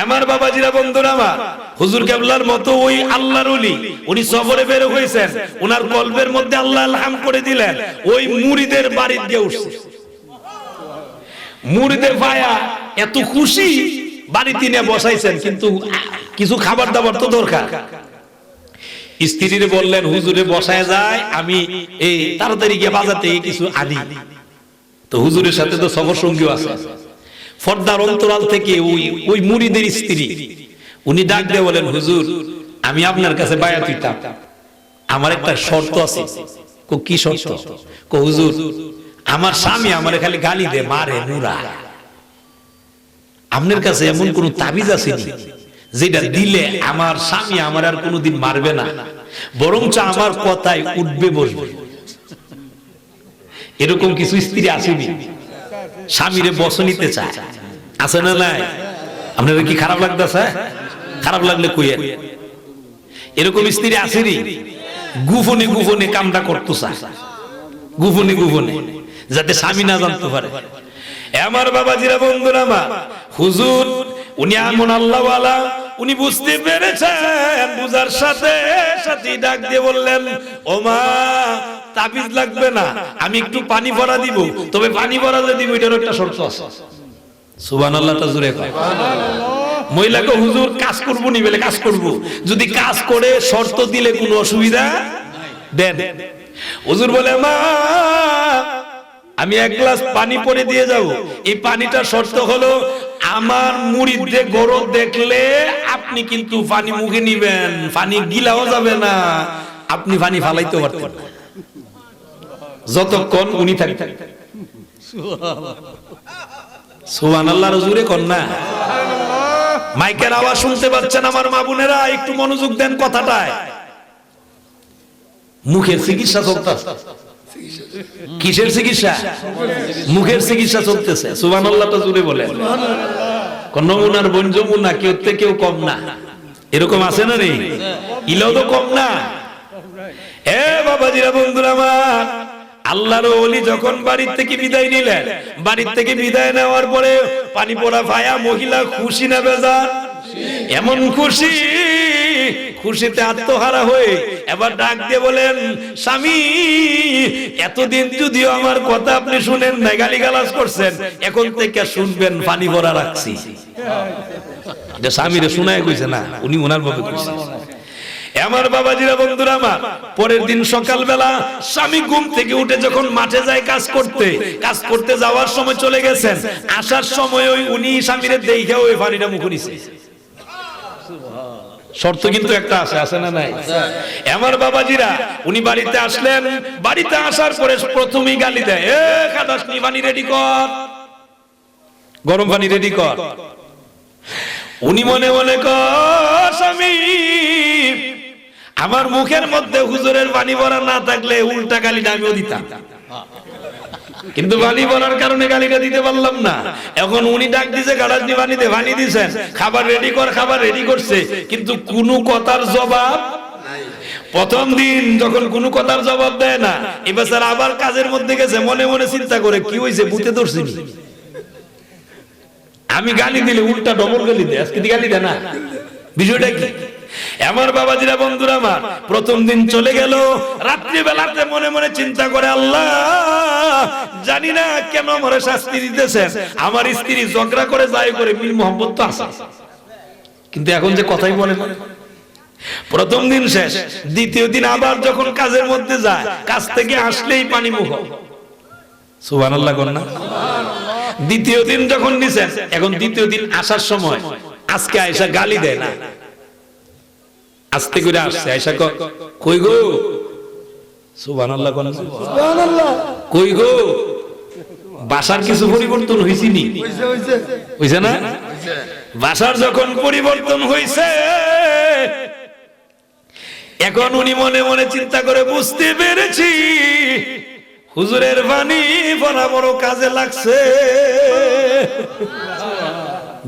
আমার বাবাজিরা, বন্ধুরা আমার, হুজুর কেবলার মতো ওই আল্লাহর ওলি, উনি সফরে বের হয়েছেন, উনার কলবের মধ্যে আল্লাহ ইলহাম করে দিলেন, ওই মুরিদের বাড়িতে গিয়ে উঠছে। মুরিদের ভাইয়া এত খুশি, বাড়িতে নিয়ে বসাইছেন, কিন্তু কিছু খাবার দাবার তো দরকার। স্ত্রীরে বললেন, হুজুরে বসায় যায়, আমি এই তাড়াতাড়ি গিয়ে বাজার থেকে কিছু আনি। তো হুজুরের সাথে তো সফর সঙ্গীও আছে। পর্দার অন্তরাল থেকে ওই মুরিদের স্ত্রী উনি ডাক দিয়ে বলেন, হুজুর আমি আপনার কাছে বায়াত হইতাম, আমার একটা শর্ত আছে। কি শর্ত? হুজুর আমার স্বামী আমারে খালি গালি দে, মারে, নুরা। আপনার কাছে এমন কোন তাবিজ আছে যেটা দিলে আমার স্বামী আমার আর কোনোদিন মারবে না, বরঞ্চ আমার কথায় উঠবে বসবে? এরকম কিছু স্ত্রী আসেনি, স্বামীরে বস নিতে চায়, আছে না নাই? আপনাদের কি খারাপ লাগতেছে? খারাপ লাগলে কইয়েন। এরকম স্ত্রী আসেনি, গোপনে গোপনে কামটা করতে চায়, গোপনে গোপনে, যাতে স্বামী না জানতে পারে। আমার বাবাজিরা, বন্ধুরা আমার, হুজুর উনি এমন আল্লাহওয়ালা, উনি বুঝতে পেরেছেন, বুঝার সাথে সাথে ডাক দিয়ে বললেন, ও মা, তাবিজ লাগবে না, আমি একটু পানি ভরা দিব, তবে পানি ভরা যে দিব এটার একটা শর্ত আছে। সুবহানাল্লাহটা জোরে কয়। মহিলাকে, হুজুর কাজ করবো নি বলে, কাজ করব, যদি কাজ করে শর্ত দিলে কোনো অসুবিধা দেন। হুজুর বলে, মা আমি 1 গ্লাস পানি পরে দিয়ে যাব, এই পানিটা শর্ত হলো আমার মুরিদে গরজ দেখলে আপনি কিন্তু পানি মুখে নিবেন, পানি গিলাও যাবে না, আপনি পানি ফালাইতে পারতেন না যতক্ষণ উনি থাকতেন। সুবহানাল্লাহ জোরে কোন না? মাইকের আওয়াজ শুনতে পাচ্ছেন আমার মা বোনেরা? একটু মনোযোগ দেন কথাটায়। মুখের চিকিৎসা চলতেছে। কিসের চিকিৎসা? মুখের চিকিৎসা চলতেছে। সুবহানাল্লাহটা জোরে বলেন। কোন নমুনার বোন যমুনা, কেউ থেকে কেউ কম না, এরকম আছে না রে? ইলাও তো কম না। এ বাবাজিরা, বন্ধুরা আমার, আল্লাহর ওলি যখন বাড়ির থেকে বিদায় নিলেন, বাড়ির থেকে বিদায় নেওয়ার পরে পানি পড়া ভায়া মহিলা খুশি না বেজার? এমন খুশি, খুশিতে আত্মহারা হয়ে এবার ডাক দিয়ে বলেন, স্বামী এতদিন যদিও আমার কথা আপনি শুনেন নাই, গালিগালাজ করছেন, এখন থেকে শুনবেন, পানি ভরা রাখছি। যে স্বামীরে শোনায় কইছে না, উনি ওনার ভাবে কইছে। আমার বাবাজিরা, বন্ধুরা আমার, পরের দিন সকালবেলা স্বামী ঘুম থেকে উঠে যখন মাঠে যায় কাজ করতে যাওয়ার সময় চলে গেছেন, আসার সময় ওই উনি স্বামীরে দেখে ওই পানিটা মুখে নিছে। শর্ত কিন্তু একটা আছে না নাই? আমার বাবাজিরা, উনি বাড়িতে আসলেন, বাড়িতে আসার পরে প্রথমেই গালি দেয়, এ খাদাসনি, পানি রেডি কর, গরম পানি রেডি কর। উনি মনে মনে কর, স্বামী আমার মুখের মধ্যে হুজুরের পানি ভরা না থাকলে উল্টা গালিটা আমিও দিতাম, কিন্তু পানি ভরার কারণে গালিটা দিতে পারলাম না। এখন উনি ডাক দিছে, গাড়াজনি পানি দে, পানি দিছেন, খাবার রেডি কর, খাবার রেডি করছে, কিন্তু কোনো কথার জবাব। প্রথম দিন যখন কোনো কথার জবাব দেয় না, এবার আবার কাজের মধ্যে গেছে, মনে মনে চিন্তা করে কি হয়েছে, ভূতে ধরছি, আমি গালি দিলে উল্টা ডবল গালি দেয়, আজকে গালি দেয় না, বিষয়টা কি? আমার বাবাজিরা, বন্ধুরা আমার, প্রথম দিন চলে গেল, রাত্রি বেলাতে মনে মনে চিন্তা করে, আল্লাহ জানি না কেন আমারে শাস্তি দিতেছেন, আমার স্ত্রী ঝগড়া করে যায় করে, মিল মোহাম্মদ তো আছে, কিন্তু এখন যে কথাই বলে না। প্রথম দিন শেষ, দ্বিতীয় দিন আবার যখন কাজের মধ্যে যায়, কাজ থেকে আসলেই পানি মুখ। সুবহানাল্লাহ কর না? দ্বিতীয় দিন যখন নিছেন, এখন দ্বিতীয় দিন আসার সময় আজকে আয়েশা গালি দেয় না, আস্তে করে আসছে, আয়েশা কই গো, সুবহানাল্লাহ কর না? সুবহানাল্লাহ, কই গো, বাসার কিছু পরিবর্তন হইছে নি? হইছে না? বাসার যখন পরিবর্তন হইছে, এখন উনি মনে মনে চিন্তা করে বুঝতে পেরেছি, হুজুরের বাণী বড় বড় কাজে লাগছে।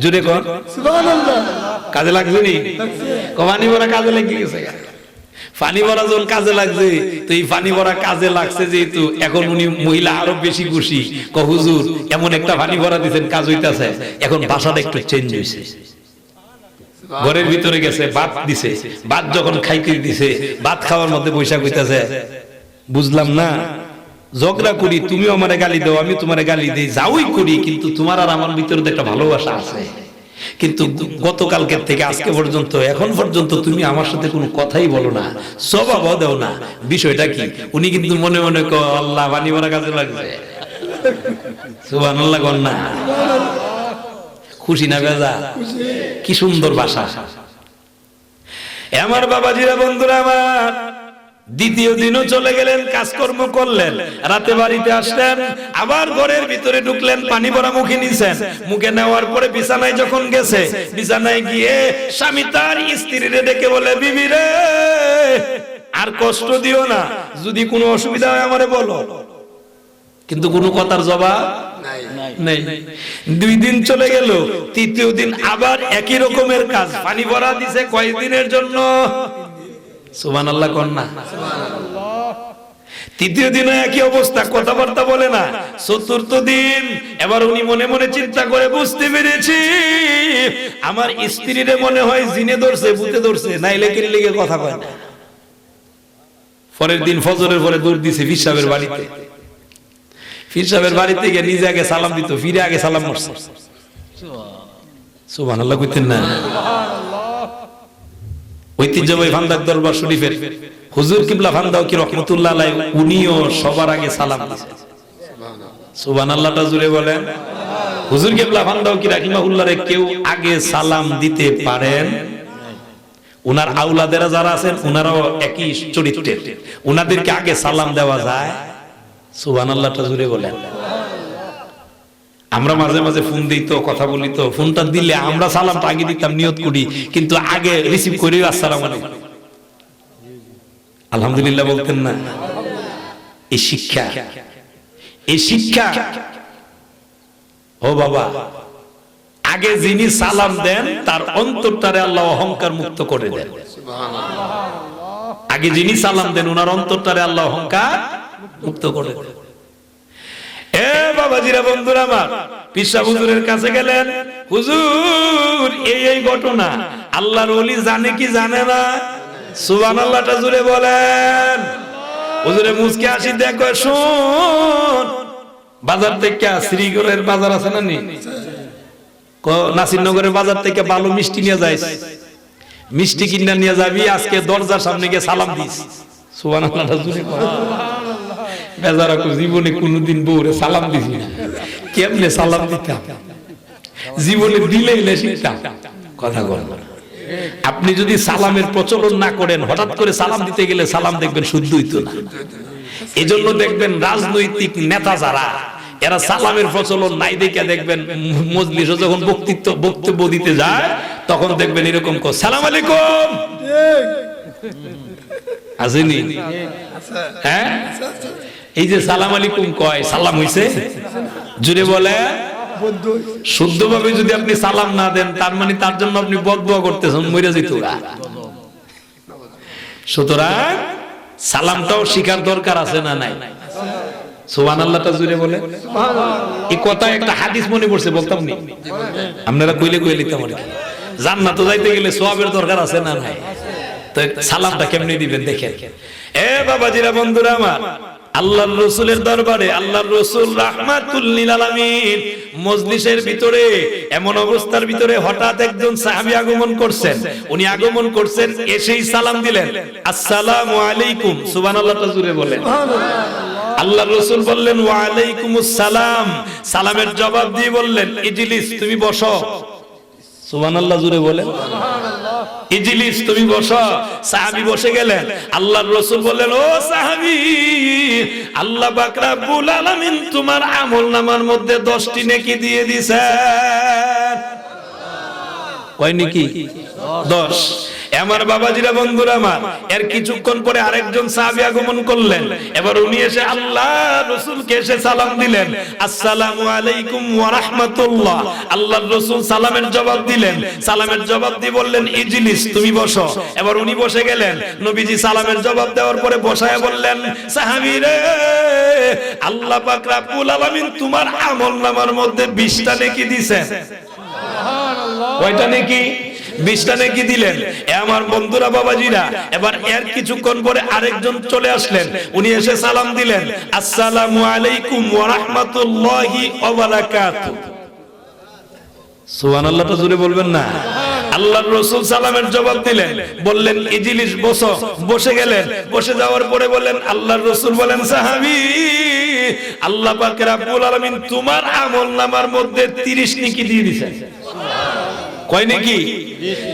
জুড়ে কর সুবহানাল্লাহ, কাজে লাগছে নি? পানি ভরা কাজে লেগে গেছে, পানি ভরা যখন কাজে লাগছে, তো এই পানি ভরা কাজে লাগছে যেহেতু, এখন উনি মহিলা আরো বেশি খুশি, হুজুর এমন একটা পানি ভরা দিচ্ছেন, কাজ হইতাছে। এখন ভাষাটা একটু চেঞ্জ হয়েছে, ঘরের ভিতরে গেছে, ভাত দিছে, ভাত যখন খাইতে দিছে, ভাত খাওয়ার মধ্যে বৈশাখ হইতাছে, বুঝলাম না, ঝগড়া করি, তুমিও আমারে গালি দাও, আমি তোমারে গালি দিই, যাওই করি, কিন্তু তোমার আর আমার ভিতরে একটা ভালোবাসা আছে, কিন্তু গতকালকের থেকে আজকে পর্যন্ত, এখন পর্যন্ত তুমি আমার সাথে কোনো কথাই বলো না, জবাবও দাও না, বিষয়টা কি? উনি কিন্তু মনে মনে কয়, আল্লাহ পানি ভরা কাজে লাগছে। সুবহানাল্লাহ কর না? খুশি না বেজা? কি সুন্দর ভাষা। আমার বাবাজিরা, বন্ধুরা আমার, দ্বিতীয় দিনও চলে গেলেন, কাজকর্ম করলেন, রাতে বাড়িতে আসলেন, আবার ঘরের ভিতরে ঢুকলেন, পানি ভরা মুখে নিছেন, মুখে নেওয়ার পরে বিছানায় যখন গেছে, বিছানায় গিয়ে স্বামী তার স্ত্রীরে ডেকে বলে, বিবি রে আর কষ্ট দিও না, যদি কোনো অসুবিধা হয় আমারে বলো, কিন্তু কোনো কথার জবাব নাই। 2 দিন চলে গেল, তৃতীয় দিন আবার একই রকমের কাজ, পানি ভরা দিছে, কয়েকদিনের জন্য। সুবহানাল্লাহ কর না? তৃতীয় দিনে একই অবস্থা, কথাবার্তা বলে না। চতুর্থ দিন এবার উনি মনে মনে চিন্তা করে বুঝতে পেরেছি, আমার স্ত্রীরে মনে হয় জিনে ধরছে, ভূতে ধরছে, নাইলে কি লেগে কথা কয় না। পরের দিন ফজরের পরে দৌড় দিছে পীর সাহেবের বাড়িতে, পীর সাহেবের বাড়িতে গিয়ে নিজে আগে সালাম দিত, ফিরে আগে সালাম মারছে। সুবহানাল্লাহ কইতেন না? ঐতিহ্যবাহী ভান্ডার দরবার শরীফের হুজুর কিবলা ভান্দাও কি রহমতুল্লাহ আলাইহি, উনিও সবার আগে সালাম দিয়েছেন। সুবহানাল্লাহটা জুড়ে বলেন। হুজুর কিবলা ভান্দাও কি রাহিমাহুল্লাহরে কেউ আগে সালাম দিতে পারেন? উনার আওলাদেরা যারা আছেন, উনারাও একই চরিত্রের, উনাদেরকে আগে সালাম দেওয়া যায়? সুবহানাল্লাহটা জুড়ে বলেন। আমরা মাঝে মাঝে ফোন দিই তো, কথা বলি তো, ফোনটা দিলে আমরা সালামটা আগে দিতাম, নিয়ত করি, কিন্তু আগে রিসিভ করি আসসালামু আলাইকুম, আলহামদুলিল্লাহ বলতেন না? এই শিক্ষা, এই শিক্ষা। ও বাবা, আগে যিনি সালাম দেন তার অন্তরটারে আল্লাহ অহংকার মুক্ত করে দেন। আগে যিনি সালাম দেন ওনার অন্তরটারে আল্লাহ অহংকার মুক্ত করে দেন। এ বাবাজিরা, বন্ধুরা আমার, পীর সাহেব হুজুরের কাছে গেলেন, হুজুর হুজুর এই ঘটনা আল্লাহর ওলি জানে কি জানে না? সুবহানাল্লাহটা জোরে বলেন। হুজুরে মুসকে আসি দেখো, শুন, বাজার থেকে শ্রীগড়ের বাজার আছে না নি, নাসিরনগরের বাজার থেকে ভালো মিষ্টি নিয়ে যাইস, মিষ্টি কিনা নিয়ে যাবি, আজকে দরজার সামনে গিয়ে সালাম দিস। সুবহানাল্লাহটা জোরে বলেন। বেজারা কো জীবনে কোনোদিন বউরে সালাম দিছি না, কেমনে সালাম দিতাম, জীবনে দিলেই না শিখতাম। কথা বল, আপনি যদি সালামের প্রচলন না করেন, হঠাৎ করে সালাম দিতে গেলে সালাম দেখবেন শুদ্ধ হইতো না। এজন্য দেখবেন রাজনৈতিক নেতা যারা, এরা সালামের প্রচলন নাই দেখে দেখবেন মজলিসে যখন বক্তব্য দিতে যায় তখন দেখবেন এরকম কো, সালাম আলাইকুম আসেনি? হ্যাঁ, এই যে সালাম আলাইকুম কয়, সালাম হইছে? জুড়ে বলে। শুদ্ধভাবে যদি আপনি সালাম না দেন, তার মানে তার জন্য আপনি বদদুয়া করতেছেন, মরে যেত। সুতরাং সালামটাও শিখার দরকার আছে না নাই? সুবহানাল্লাহটা জুড়ে বলে। এই কথা একটা হাদিস মনে পড়ছে, বলতাম নি? আপনারা কইলে লিখতাম আর কি। জান্নাতে যাইতে গেলে সওয়াবের দরকার আছে না নাই? তো সালামটা কেমনে দিবেন দেখেন। এ বাবাজিরা, বন্ধুরা আমার, আল্লাহর রাসূলের দরবারে আল্লাহর রাসূল রাহমাতুল লিল আলামিন মজলিসের ভিতরে, এমন অবস্থার ভিতরে হঠাৎ একজন সাহাবী আগমন করছেন। উনি আগমন করছেন, এসেই সালাম দিলেন, আসসালামু আলাইকুম। সুবহানাল্লাহটা জোরে বলেন। আল্লাহর রাসূল বললেন, ওয়া আলাইকুমুস সালাম। সালামের জবাব দিয়ে বললেন, ইজলিস, তুমি বসো। সুবহানাল্লাহ জোরে বলেন। ইজলিস, তুমি বসো। সাহাবী বসে গেলেন। আল্লাহর রাসূল বললেন, ও সাহাবী, আল্লাহ পাক রব্বুল আলামিন তোমার আমলনামার মধ্যে 10টি নেকি দিয়ে দিয়েছেন। কয় নেকি? 10। আমার বাবাজিরা, বন্ধুরা আমার, এর কিছুক্ষণ পরে আরেকজন সাহাবী আগমন করলেন। এবার উনি এসে আল্লাহ রাসূলকে এসে সালাম দিলেন, আসসালামু আলাইকুম ওয়া রাহমাতুল্লাহ। আল্লাহর রাসূল সালামের জবাব দিলেন। সালামের জবাব দিয়ে বললেন, ইজলিস, তুমি বসো। এবার উনি বসে গেলেন। নবীজি সালামের জবাব দেওয়ার পরে বসায় বললেন, সাহাবী রে, আল্লাহ পাক রব্বুল আলামিন তোমার আমলনামার মধ্যে 20টা নেকি দিয়েছেন। সুবহানাল্লাহ। কয়টা নেকি? 20টা নেকি দিলেন। এ আমার বন্ধুরা, বাবাজিরা, এবার এর কিছুক্ষণ পরে আরেকজন চলে আসলেন। উনি এসে সালাম দিলেন, আসসালামু আলাইকুম ওয়া রাহমাতুল্লাহি ওয়া বারাকাতুহু। সুবহানাল্লাহটা জোরে বলবেন না? আল্লাহর রাসূল সালামের জবাব দিলেন, বললেন, ইজলিস, বসো। বসে গেলেন। বসে যাওয়ার পরে বললেন, আল্লাহর রাসূল বলেন, সাহাবী, আল্লাহ পাক রব্বুল আলামিন তোমার আমলনামার মধ্যে 30 নেকি দিয়ে দিয়েছেন। কয় নেকি?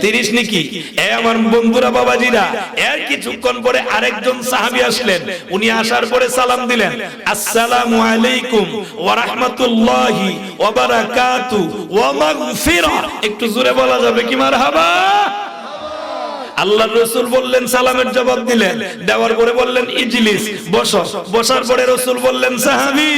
30 নেকি। এ আমার বন্ধুরা, বাবাজিরা, এর কিছুক্ষণ পরে আরেকজন সাহাবী আসলেন। উনি আসার পরে সালাম দিলেন, আসসালামু আলাইকুম ওয়া রাহমাতুল্লাহি ওয়া বারাকাতুহু ওয়া মাগফিরাহ। একটু জোরে বলা যাবে কি মারহাবা? আল্লাহর রাসূল বললেন, সালামের জবাব দিলেন। দেওয়ার পরে বললেন, ইজলিস, বসো। বসার পরে রাসূল বললেন, সাহাবী,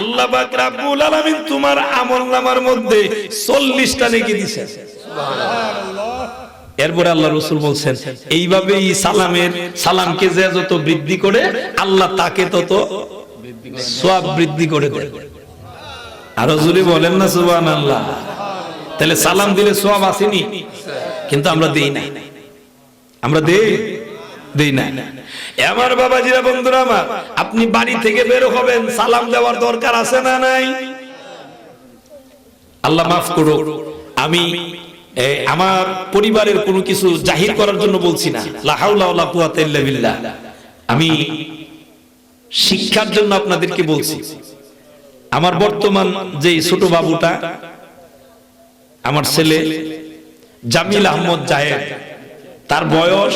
আল্লাহ পাক রব্বুল আলামিন তোমার আমলনামার মধ্যে 40টা নেকি দিয়েছেন। সুবহানাল্লাহ। এরপরে আল্লাহর রাসূল বলছেন, এইভাবেই সালামকে যে যত বৃদ্ধি করে আল্লাহ তাকে তত সওয়াব বৃদ্ধি করে দেন। আরো জোরে বলেন না সুবহানাল্লাহ। তাহলে সালাম দিলে সওয়াব আসেনি? কিন্তু আমরা দেই না। আমরা দেই না। আমার বাবাজিরা, বন্ধুরা আমার, আপনি বাড়ি থেকে বের হবেন, সালাম দেওয়ার দরকার আছে না নাই? আল্লাহ মাফ করো, আমি আমার পরিবারের কোনো কিছু জাহির করার জন্য বলছি না। লা হাওলা ওয়ালা কুওয়াতা ইল্লা বিল্লাহ। আমি শিক্ষার জন্য আপনাদেরকে বলছি। আমার বর্তমান যে ছোট বাবুটা, আমার ছেলে জামিল আহমদ জাহেদ, তার বয়স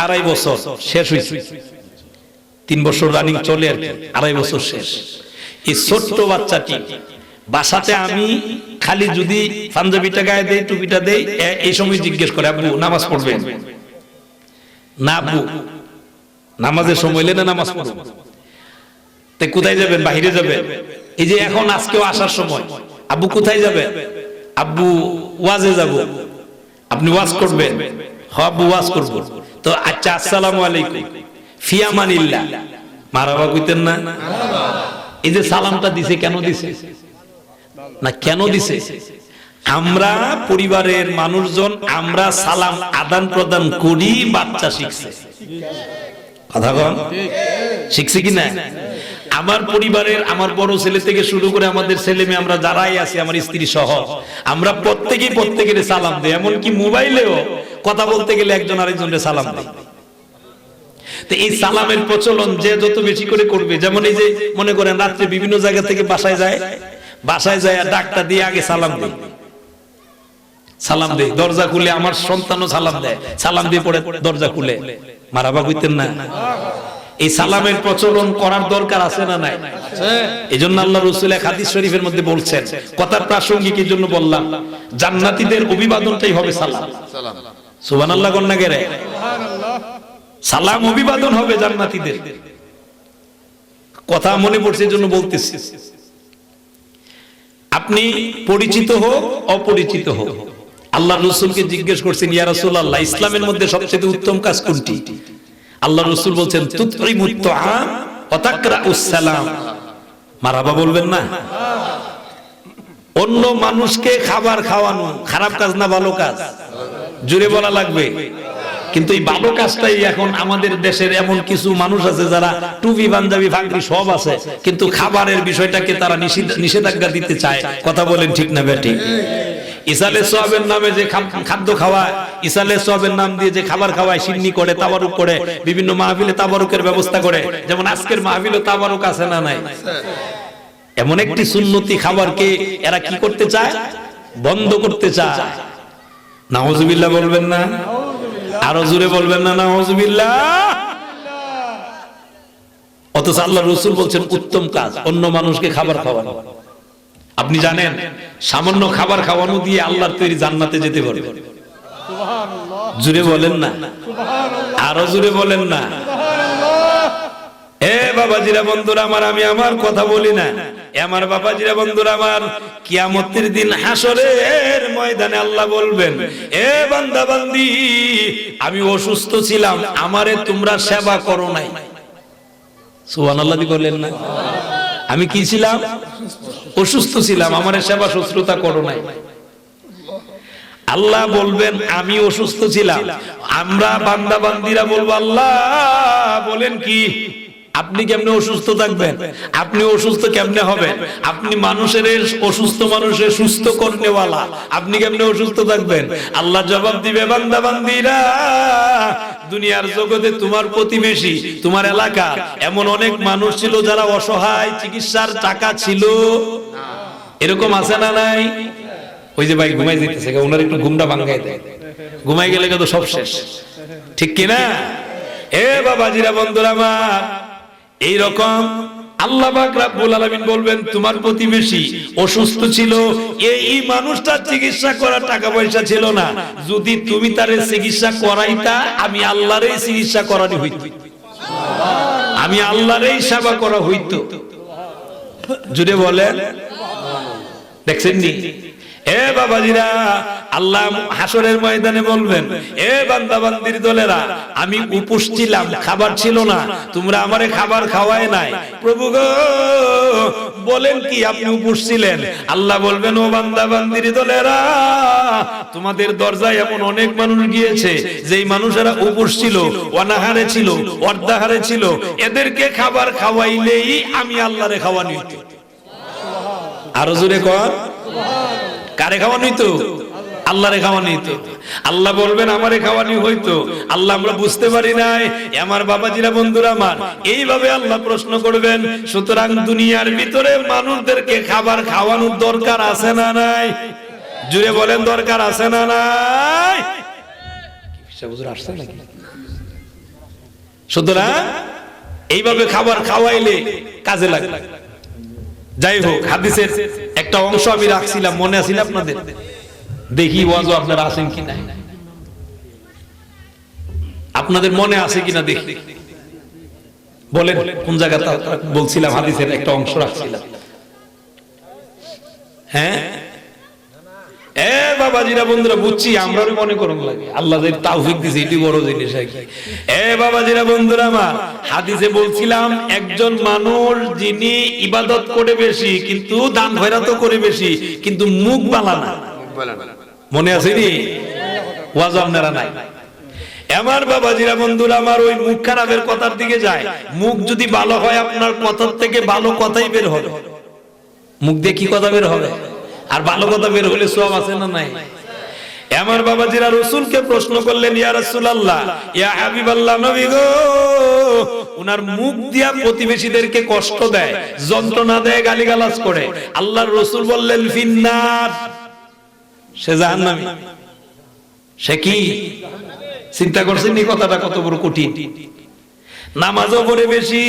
2.5 বছর শেষ হয়েছে। 3 বছর রানিং চলে, আর 2.5 বছর শেষ। এই ছোট্ট বাচ্চাটি বাসাতে আমি খালি যদি পাঞ্জাবিটা গায়ে দেই, টুপিটা দেই, এই সময় জিজ্ঞেস করে, আব্বু নামাজ পড়বেন? না আব্বু, নামাজের সময় এলে না নামাজ পড়ব। তাই কোথায় যাবেন? বাইরে যাবেন। এই যে এখন আজকেও আসার সময়, আব্বু কোথায় যাবেন? আব্বু ওয়াজে যাব। আপনি ওয়াজ করবেন? হ্যাঁ আব্বু ওয়াজ করব। তো আচ্ছা, আসসালামু আলাইকুম, ফি আমানিল্লাহ, মারহাবা কইতেন না? এই যে সালামটা দিছে, কেন দিছে? না কেন দিছে? আমরা পরিবারের মানুষজন আমরা সালাম আদান প্রদান করি, বাচ্চা শিখছে। কথা বল, শিখছে কিনা? আমার পরিবারের আমার বড় ছেলে থেকে শুরু করে আমাদের ছেলে মেয়ে আমরা যারাই আছি, আমার স্ত্রী সহ, আমরা প্রত্যেকের সালাম দেই। এমনকি মোবাইলেও কথা বলতে গেলে একজন আরেকজনের সালাম দেয়। তো এই সালামের প্রচলন যে যত বেশি করে করবে, যেমন এই যে মনে করেন রাত্রে বিভিন্ন জায়গা থেকে বাসায় যায় আর ডাকটা দিয়ে আগে সালাম দেয়, দরজা খুলে আমার সন্তানও সালাম দেয়, সালাম দিয়ে পড়ে দরজা খুলে, মারাবা কইতেন না? এই সালামের প্রচলন করার দরকার আছে না নাই? এই জন্য আল্লাহ রাসূল এক হাদিস শরীফের মধ্যে বলছেন, কথার প্রাসঙ্গিক এই জন্য বললাম, জান্নাতীদের অভিবাদনটাই হবে সালাম। সুবহানাল্লাহ কোন না গেরে? সালাম অভিবাদন হবে জান্নাতীদের। কথা মনে পড়ছে এই জন্য বলতেছি। আপনি পরিচিত হোক অপরিচিত হোক, আল্লাহ রাসূলকে জিজ্ঞেস করছেন, ইয়া রাসূলুল্লাহ, ইসলামের মধ্যে সবচেয়ে উত্তম কাজ কোনটি? আল্লাহ রাসূল বলছেন, তুতঈমুত তুআম ওয়া তাকরাউস সালাম। মারহাবা বলবেন না? অন্য মানুষকে খাবার খাওয়ানো খারাপ কাজ না ভালো কাজ? জোরে বলা লাগবে। কিন্তু এই ভালো কাজটাই এখন আমাদের দেশের এমন কিছু মানুষ আছে যারা টুপি পাঞ্জাবি ফাঁকরি সব আছে, কিন্তু খাবারের বিষয়টাকে তারা নিষেধাজ্ঞা দিতে চায়। কথা বলেন ঠিক না বেটি? ইসালে সোয়াবের নামে যে খাদ্য খাওয়ায়, ইসালে সোয়াবের নাম দিয়ে যে খাবার খাওয়ায়, সিন্নি করে, তাবারুক করে, বিভিন্ন মাহফিলে তাবারুকের ব্যবস্থা করে, যেমন আজকের মাহফিলে তাবারুক আছে না নাই? এমন একটি সুন্নতি খাবারকে এরা কি করতে চায়? বন্ধ করতে চায়। নাউজুবিল্লাহ বলবেন না? আরো জোরে বলবেন না নাউজুবিল্লাহ? অথচ আল্লাহ রাসূল বলছেন উত্তম কাজ অন্য মানুষকে খাবার খাওয়ানো। আপনি জানেন সামান্য খাবার খাওয়ানো দিয়ে আল্লাহর তৈরি জান্নাতে যেতে পারবে। সুবহানাল্লাহ, জোরে বলেন না? সুবহানাল্লাহ, আরো জোরে বলেন না? এ বাবাজিরা বন্ধুরা আমার, আমি আমার কথা বলি না, আমার বাবাজিরা বন্ধুরা আমার, কিয়ামতের দিন হাসরের ময়দানে আল্লাহ বলবেন, এ বান্দা বান্দি, আমি অসুস্থ ছিলাম, আমারে তোমরা সেবা করো নাই। সুবহানাল্লাহ বলেন না? আমি কি ছিলাম? অসুস্থ ছিলাম, আমারে সেবা শুশ্রূষা করো নাই। আল্লাহ বলবেন আমি অসুস্থ ছিলাম, আমরা বান্দা বান্দিরা বলবো আল্লাহ বলেন কি আপনি কেমনে অসুস্থ থাকবেন? আপনি অসুস্থ কেমনে হবেন? আপনি মানুষের অসুস্থ মানুষের সুস্থ করনেওয়ালা, আপনি কেমনে অসুস্থ থাকবেন? আল্লাহ জবাব দিবে, বান্দা বান্দিরা, দুনিয়ার জগতে তোমার প্রতিবেশী, তোমার এলাকা এমন অনেক মানুষ ছিল যারা অসহায়, চিকিৎসার টাকা ছিল, এরকম আছে না নাই? ওই যে ভাই ঘুমাই যেতেছে, ওনার একটু ঘুমটা ভাঙাই দেয়, ঘুমাই গেলে তো সব শেষ, ঠিক কিনা? এ বাবাজিরা বন্ধুরা আমার, এইরকম আল্লাহ পাক রব্বুল আলামিন বলবেন তোমার প্রতিবেশী অসুস্থ ছিল, এই মানুষটার চিকিৎসা করার টাকা পয়সা ছিল না, যদি তুমি তারে চিকিৎসা করাইতা আমি আল্লাহরই চিকিৎসা করানি হইত, আমি আল্লাহরই সেবা করা হইত। জুড়ে বলেন, দেখছেন নি? এ বাবাজিরা, আল্লাহ হাসরের ময়দানে বলবেন, এ বান্দা বান্দির দলেরা, আমি উপোস ছিলাম, খাবার ছিল না, তোমরা আমারে খাবার খাওয়ায় নাই। প্রভু গো বলেন কি আপনি উপোস ছিলেন? আল্লাহ বলবেন, ও বান্দা বান্দির দলেরা, তোমাদের দরজায় এমন অনেক মানুষ গিয়েছে যেই মানুষেরা উপোস ছিল, অনাহারে ছিল, অর্ধাহারে ছিল, এদেরকে খাবার খাওয়াইলেই আমি আল্লাহরে খাওয়ানি হইত। আরো জোরে কর, কারে খাওয়ানি হইতো? আল্লাহরে খাওয়ানি হইতো। আল্লাহ বলবেন আমারে খাওয়ানি হইতো। আল্লাহ আমরা বুঝতে পারি নাই। আমার বাবাজিরা বন্ধুরা আমার, এইভাবে আল্লাহ প্রশ্ন করবেন। সুতরাং দুনিয়ার ভিতরে মানুষদেরকে খাবার খাওয়ানোর দরকার আছে না নাই? জুড়ে বলেন, দরকার আছে না নাই? সুতরাং এইভাবে খাবার খাওয়াইলে কাজে লাগে। যাই হোক, হাদিসের একটা অংশ আমি রাখছিলাম, মনে আছে আপনাদের? দেখি ওয়াজ আপনারা আছেন কিনা, আপনাদের মনে আছে কিনা দেখি বলেন, কোন জায়গাটা বলছিলাম? হাদিসের একটা অংশ রাখছিলাম। হ্যাঁ এ বাবাজিরা বন্ধুরা, বুঝছি আমরাও মনে করুন লাগে, আল্লাহ যে তাওফিক দিয়েছে এটি বড় জিনিস। এ বাবাজিরা বন্ধুরা আমার, হাদিসে বলছিলাম একজন মানুষ যিনি ইবাদত করে বেশি, কিন্তু দান খয়রাত করে বেশি, কিন্তু মুখ বালা না। মনে আছে নি? ওয়াজ আপনারা নাই। আমার বাবাজিরা বন্ধুরা আমার, ওই মুখ খারাপের কথার দিকে যায়। মুখ যদি ভালো হয় আপনার কথার থেকে ভালো কথাই বের হবে। মুখ দিয়ে কি কথা বের হবে? আর ভালো কথা বের হলে সওয়াব আছে না নাই? আমার বাবাজিরা রাসূলকে প্রশ্ন করলেন, ইয়া রাসূলুল্লাহ, ইয়া হাবিবাল্লাহ, নবী গো, উনার মুখ দিয়া প্রতিবেশীদেরকে কষ্ট দেয়, যন্ত্রণা দেয়, গালিগালাজ করে। আল্লাহর রাসূল বললেন, ফিন্নার, সে জাহান্নামী। সে কি? চিন্তা করছেন এই কথাটা কত বড় কঠিন? নামাজও পড়ে বেশি,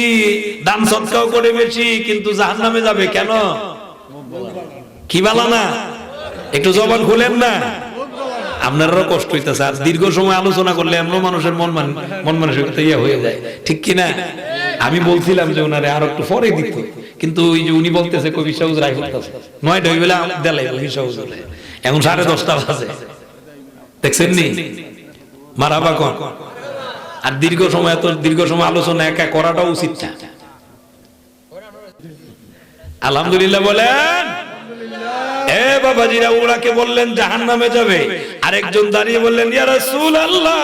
দান সদকাও করে বেশি, কিন্তু জাহান্নামে যাবে কেন? কি বালা না? একটু জবান খুলেন না। আপনারও কষ্ট হইতেছে। আর দীর্ঘ সময় আলোচনা করলে এমন মানুষের মন মানসিকতা ইয়ে হয়ে যায়, ঠিক কিনা? আমি বলছিলাম যে ওনারে আর একটু পরে দিত, কিন্তু ওই যে উনি বলতেছে কবি সাউজ রাই বলতেছে 9টা হয়ে গেলে দেলাই কবি সাউজ, এখন 10:30 বাজে, দেখছেন নি? মারাবা কোন? আর দীর্ঘ সময় আলোচনা একা করাটা উচিত না। আলহামদুলিল্লাহ বলেন। এ বাবাজিরা, ওরাকে বললেন জাহান্নামে যাবে। আরেকজন দাঁড়িয়ে বললেন, ইয়া রাসূলুল্লাহ,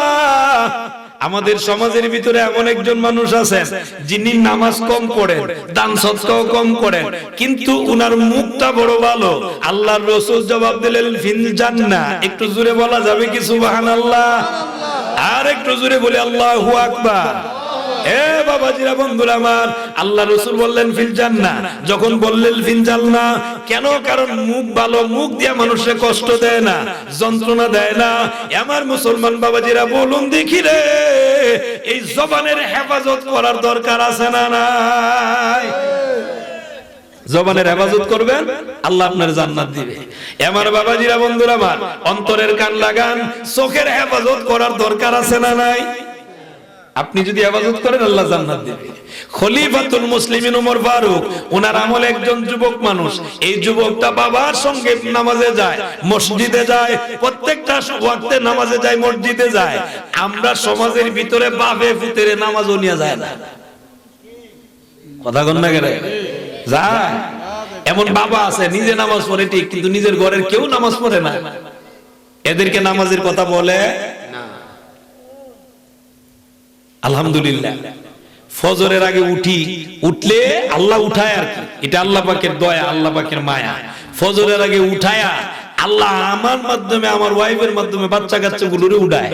আমাদের সমাজের ভিতরে এমন একজন মানুষ আছেন যিনি নামাজ কম পড়েন, দান সদকাও কম করেন, কিন্তু উনার মুখটা বড় ভালো। আল্লাহর রাসূল জবাব দিলেন, ফিল জান্নাহ। একটু জোরে বলা যাবে কি সুবহানাল্লাহ? আর একটু জোরে বলি আল্লাহু আকবার। এ বাবাজিরা বন্ধুরা আমার, আল্লাহ রাসূল বললেন ফিল জান্নাহ। যখন বললেন ফিল জান্নাহ, কেন? কারণ মুখ ভালো, মুখ দিয়ে মানুষকে কষ্ট দেয় না, যন্ত্রণা দেয় না। আমার মুসলমান বাবাজিরা বলুন দেখি রে, এই জবানের হেফাজত করার দরকার আছে না নাই? জবানের হেফাজত করবেন, আল্লাহ আপনার জান্নাত দিবে। আমার বাবাজিরা বন্ধুরা আমার, অন্তরের কান লাগান, চোখের হেফাজত করার দরকার আছে না নাই? আপনি যদি হেফাজত করেন, আল্লাহ জান্নাত দিবে। খলিফাতুল মুসলিমিন ওমর ফারুক, ওনার আমলে একজন যুবক মানুষ। এই যুবকটা বাবার সঙ্গে নামাজে যায়, মসজিদে যায়, প্রত্যেকটা ওয়াক্তে নামাজে যায়, মসজিদে যায়। আমরা সমাজের ভিতরে বাপে পুতেরে নামাজও নিয়ে যায় না। কথা কন না কেন? যায়। এমন বাবা আছে নিজে নামাজ পড়ে ঠিক, কিন্তু নিজের ঘরের কেউ নামাজ পড়ে না। এদেরকে নামাজের কথা বলে না। আলহামদুলিল্লাহ, ফজরের আগে উঠলে আল্লাহ উঠায়, আর কি, এটা আল্লাহ পাকের দয়া, আল্লাহ পাকের মায়া। ফজরের আগে উঠায়া আল্লাহ আমার মাধ্যমে, আমার ওয়াইফের মাধ্যমে বাচ্চা কাচ্চা গুলোরে উঠায়,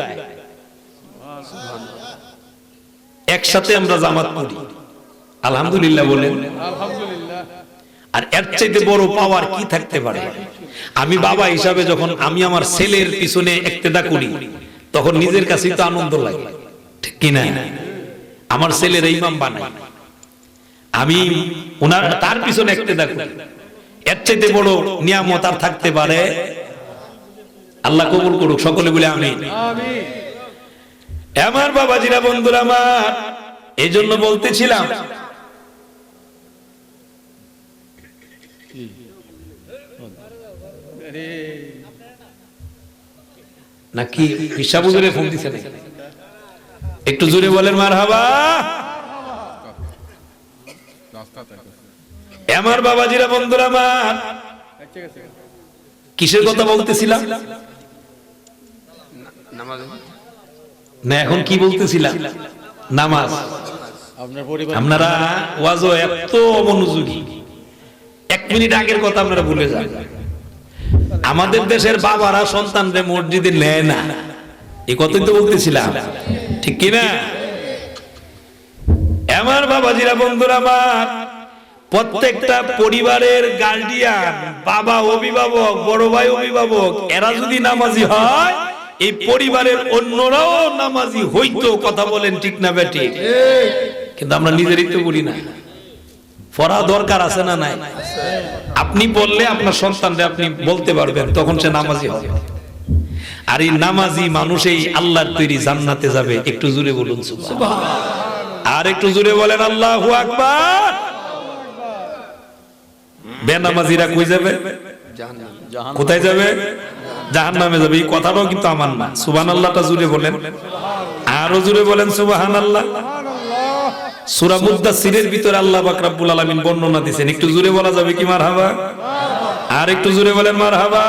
একসাথে আমরা জামাত পড়ি। আলহামদুলিল্লাহ বলেন। আর এর চাইতে বড় পাওয়ার কি থাকতে পারে? আমি বাবা হিসাবে যখন আমি আমার ছেলের পিছনে ইক্তেদা করি, তখন নিজের কাছেই তো আনন্দ লাগে, ঠিক কি না? আমার ছেলের ইমাম বানাই, আমি তার পিছনে ইক্তেদা করি, এর চাইতে বড় নিয়ামত আর থাকতে পারে? আল্লাহ কবুল করুক, সকলে বলে আমিন। আমার বাবাজিরা বন্ধুরা আমার, এই জন্য বলতেছিলাম, নাকি হিসাব জোরে ফোন দিছে, একটু জোরে বলেন মারহাবা। আমার বাবাজিরা বন্ধুরা আমার, কিসের কথা বলতেছিলাম না? এখন কি বলতেছিলাম? নামাজ। আপনারা ওয়াজও এত অমনোযোগী, 1 মিনিট আগের কথা আপনারা ভুলে যান। আমাদের দেশের বাবারা সন্তানদের মসজিদে নেয় না, এই কথাই তো বলতেছিলাম, ঠিক কিনা? আমার বাবাজিরা বন্ধুরা আমার, প্রত্যেকটা পরিবারের গার্ডিয়ান, বাবা অভিভাবক, বড় ভাই অভিভাবক, এরা যদি নামাজি হয়, এই পরিবারের অন্যরাও নামাজি হইতো। কথা বলেন ঠিক না বেটি? কিন্তু আমরা নিজেরই তো করি না। পড়া দরকার আছে না নাই? আপনি বললে আপনার সন্তানকে আপনি বলতে পারবেন, তখন সে নামাজি হবে। আর এই নামাজি মানুষই আল্লাহর তৈরি জান্নাতে যাবে। একটু জোরে বলুন সুবহানাল্লাহ। আর একটু জোরে বলেন আল্লাহু আকবার। বেনামাজিরা কই যাবে? জাহান্নাম। কোথায় যাবে? জাহান্নামে যাবে। এই কথাটাও কিন্তু আমার না। সুবহানাল্লাহটা জোরে বলেন, আরো জোরে বলেন সুবহানাল্লাহ। সূরা মুদ্দাসসিরের ভিতরে আল্লাহ পাক রব্বুল আলামিন বর্ণনা দিয়েছেন, একটু জোরে বলা যাবে কি মারহাবা? আর একটু জোরে বলেন মারহাবা।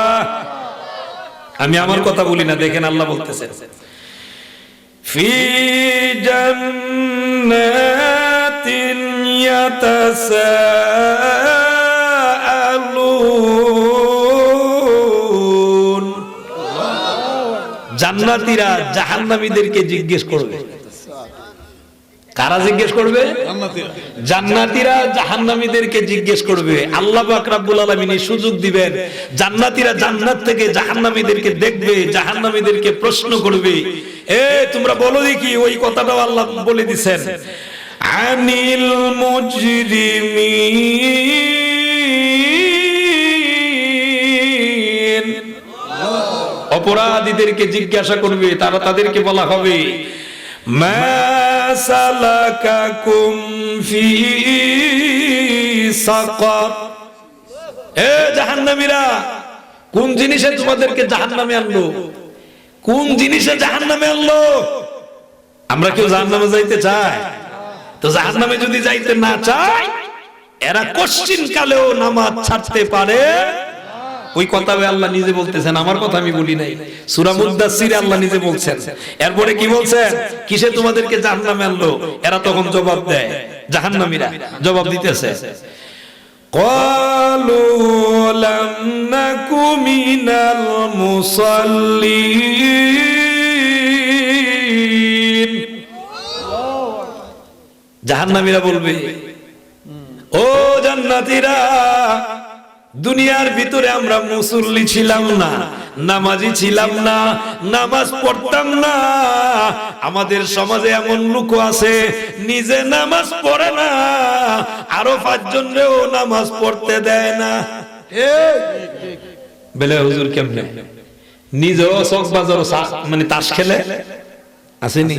আমি আমার কথা বলি না, দেখেন আল্লাহ বলতেছেন ফি জান্নাতিন ইয়াতাসাআলুন। জান্নাতীরা জাহান্নামীদেরকে জিজ্ঞেস করবে। কারা জিজ্ঞেস করবে? জান্নাতীরা জাহান্নামীদেরকে জিজ্ঞেস করবে। আল্লাহ পাক রব্বুল আলামিন সুযোগ দিবেন, জান্নাতীরা জান্নাত থেকে জাহান্নামীদেরকে দেখবে, জাহান্নামীদেরকে প্রশ্ন করবে, এ তোমরা বলো দেখি, ওই কথাটাও আল্লাহ বলে দিবেন, আনিল মুজরিমিন। অপরাধীদেরকে জিজ্ঞাসা করবে, তারা তাদেরকে বলা হবে, মা সালাকাকুম ফি সাকার। এ জাহান্নামীরা, কোন জিনিসে তোমাদেরকে জাহান্নামে আনলো? কোন জিনিসে জাহান্নামে আনলো? আমরা কেউ জাহান্নামে যাইতে চাই? তো জাহান্নামে যদি যাইতে না চাই, এরা কোশ্চিন কালেও নামাজ ছাড়তে পারে। ওই কথা আল্লাহ নিজে বলতেছেন, আমার কথা আমি বলি নাই। সূরা মুদাসসিরে আল্লাহ নিজে বলছেন। এরপরে কি বলছেন? কিসে তোমাদেরকে জাহান্নামে আনলো? এরা তখন জবাব দেয়, জাহান্নামীরা জবাব দিতেছে, ক্বালু লাম নাকু মিনাল মুসাল্লিন। জাহান্নামীরা বলবে, ও জান্নাতীরা, দুনিয়ার ভিতরে আমরা মুসল্লি ছিলাম না, নামাজি ছিলাম না, নামাজ পড়তাম না। আমাদের সমাজে এমন লোক আছে নিজে নামাজ পড়ে না, আরো 5 জনরেও নামাজ পড়তে দেয় না। বলে হুজুর কেমনে? নিজেও চকবাজার মানে তাস খেলে, আসেনি?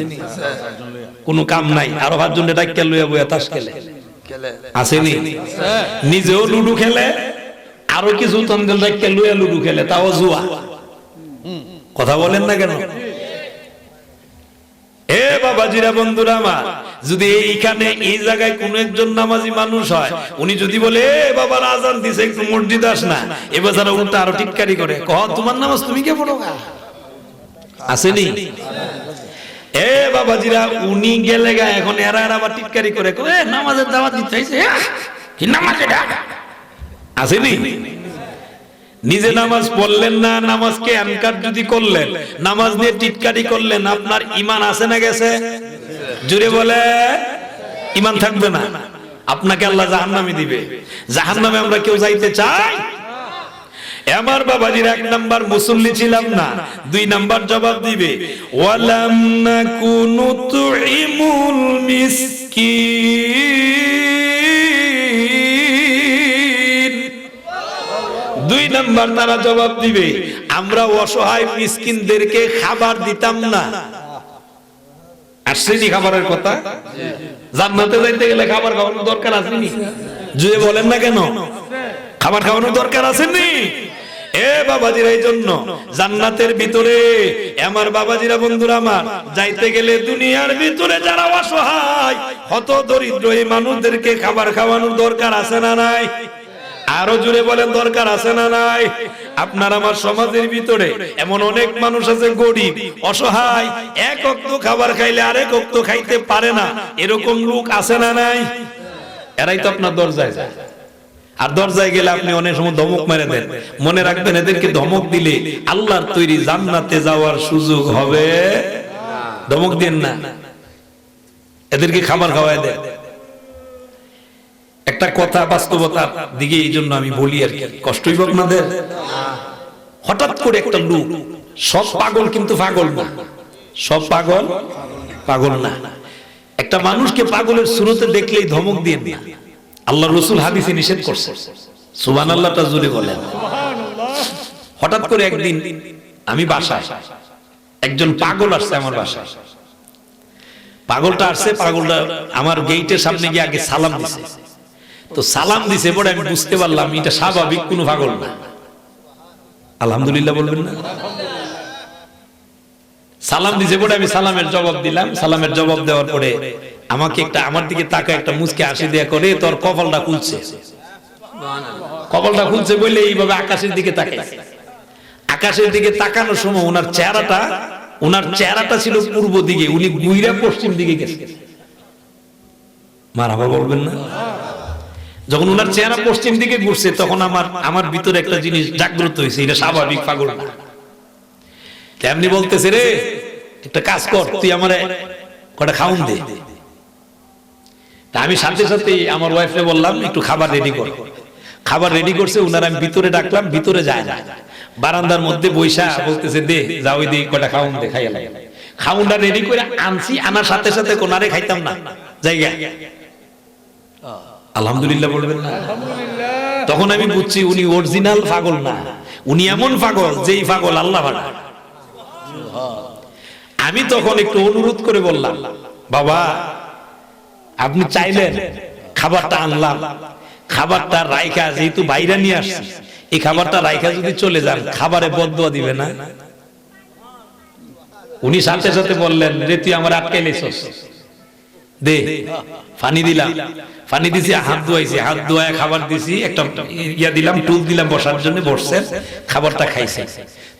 কোনো কাম নাই, আরো 5 জনের ডাক্তার লইয়া বইয়া তাস খেলে, আসেনি? নিজেও লুডু খেলে, আরো কিছু তন্দল রাখতে লুয়া লুডু খেলে, তাও জুয়া। কথা বলেন না কেন? এ বাবাজিরা, বন্ধুরা আমার, যদি এইখানে এই জায়গায় কোন একজন নামাজি মানুষ হয়, উনি যদি বলে, এ বাবার আজান দিছে, একটু মসজিদে আস না, এবার যারা উল্টা আরো টিটকারি করে, কহ তোমার নামাজ তুমি কে পড়ো? আসেনি? এ বাবাজিরা, উনি গেলে গা, এখন এরা আবার টিটকারি করে, নামাজের দাওয়াত দিতে চাইছে, কি নামাজ এটা? আসেনি? নিজে নামাজ পড়লেন না, নামাজকে আনকার যদি করলেন, নামাজ নিয়ে টিটকারি করলেন, আপনার ঈমান আছে না গেছে? জুড়ে বলে, ঈমান থাকবে না, আপনাকে আল্লাহ জাহান্নামে দিবে। জাহান্নামে আমরা কেউ যাইতে চাই? আমার বাবাজির 1 নাম্বার মুসল্লি ছিলাম না, 2 নাম্বার জবাব দিবে, ওয়ালাম নাকুনু তুইমুল মিসকিন। 2 নাম্বার তারা জবাব দিবে, আমরা অসহায় মিসকিনদেরকে খাবার দিতাম না। আসেনি খাবারের কথা? জান্নাতে যাইতে গেলে খাবার খাওয়ানোর দরকার আসেনি? জুয়ে বলেন না কেন? খাবার খাওয়ানোর দরকার আসেনি? এ বাবাজিরা, এই জন্য জান্নাতের ভিতরে আমার বাবাজিরা, বন্ধুরা আমার, যাইতে গেলে দুনিয়ার ভিতরে যারা অসহায় হত দরিদ্র, এই মানুষদেরকে খাবার খাওয়ানোর দরকার আছে না নাই? আরো জুড়ে বলেন, দরকার আছে না নাই? আপনার আমার সমাজের ভিতরে এমন অনেক মানুষ আছে, গরিব অসহায়, 1 ওয়াক্ত খাবার খাইলে আরেক ওয়াক্ত খাইতে পারে না, এরকম লোক আছে না নাই? এরাই তো আপনার দরজায় যায়। আর দরজায় গেলে আপনি অনেক সময় ধমক মেরে দেন। মনে রাখবেন, এদেরকে ধমক দিলে আল্লাহর তৈরি জান্নাতে যাওয়ার সুযোগ হবে। ধমক দেন না, এদেরকে খাবার খাওয়ায় দেন। একটা কথা বাস্তবতার দিকে এই জন্য আমি বলি আর কি, কষ্টই হোক আপনাদের। হঠাৎ করে একটা লোক, সব পাগল কিন্তু পাগল না, সব পাগল পাগল না, একটা মানুষকে পাগলের সুরতে দেখলেই ধমক দিয়ে না। আল্লাহ রাসূল হাদিসে নিষেধ করছে, সুবহানাল্লাহটা জোরে বলেন। হঠাৎ করে একদিন আমি বাসায়, একজন পাগল আসছে আমার বাসায়। পাগলটা আসছে, পাগলটা আমার গেটের সামনে গিয়ে আগে সালাম দিছে। তো সালাম দিছে পরে আমি বুঝতে পারলাম এটা স্বাভাবিক কোনো পাগল না। আলহামদুলিল্লাহ বলবেন না? সালাম দিছে পরে আমি সালামের জবাব দিলাম। সালামের জবাব দেওয়ার পরে আমাকে একটা, আমার দিকে তাকা একটা মুচকি হাসি দেয়া করে, তোর কপালটা খুলছে। কপালটা খুলছে বলে এইভাবে আকাশের দিকে তাকাইছে। আকাশের দিকে তাকানোর সময় ওনার চেহারাটা ছিল পূর্ব দিকে, উনি গুইরা পশ্চিম দিকে গেছে। মারহাবা বলবেন না? যখন ওনার চেহারা পশ্চিম দিকে ঘুরছে তখন আমার ভিতরে একটা জিনিস জাগ্রত হয়েছে, এটা স্বাভাবিক পাগল না। তেমনি বলতেছে, রে একটা কাজ কর, তুই আমারে কটা খাউন দে। আমি সাথে সাথে আমার ওয়াইফে বললাম একটু খাবার রেডি কর। খাবার রেডি করছে, উনার আমি ভিতরে ডাকলাম, ভিতরে যায় না, বারান্দার মধ্যে বৈশা বলতেছে, দে যাও ওই দিকে কটা খাউন দে, খাইয়া লাগে। খাউনটা রেডি করে আনছি, আনার সাথে সাথে কোনারে খাইতাম না জায়গা। আলহামদুলিল্লাহ বলবেন না? তখন আমি বুঝছি উনি অরিজিনাল পাগল না, উনি এমন পাগল যেই পাগল আল্লাহ ভাড়া। আমি তখন একটু অনুরোধ করে বললাম, বাবা আপনি চাইলেন, খাবারটা আনলাম, খাবারটা রাইখা যেহেতু বাইরে নিয়ে আসছি, এই খাবারটা রাইখা যদি চলে যান খাবারে বদদুয়া দিবে না? উনি সাথে সাথে বললেন, যে তুই আমার আটকাইলেছস, দে। পানি দিলাম, পানি দিছি, হাত ধোয়াইছি, হাত ধোয়ায় খাবার দিছি, একটা ইয়া দিলাম, টুল দিলাম বসার জন্য, বসছেন, খাবারটা খাইছে।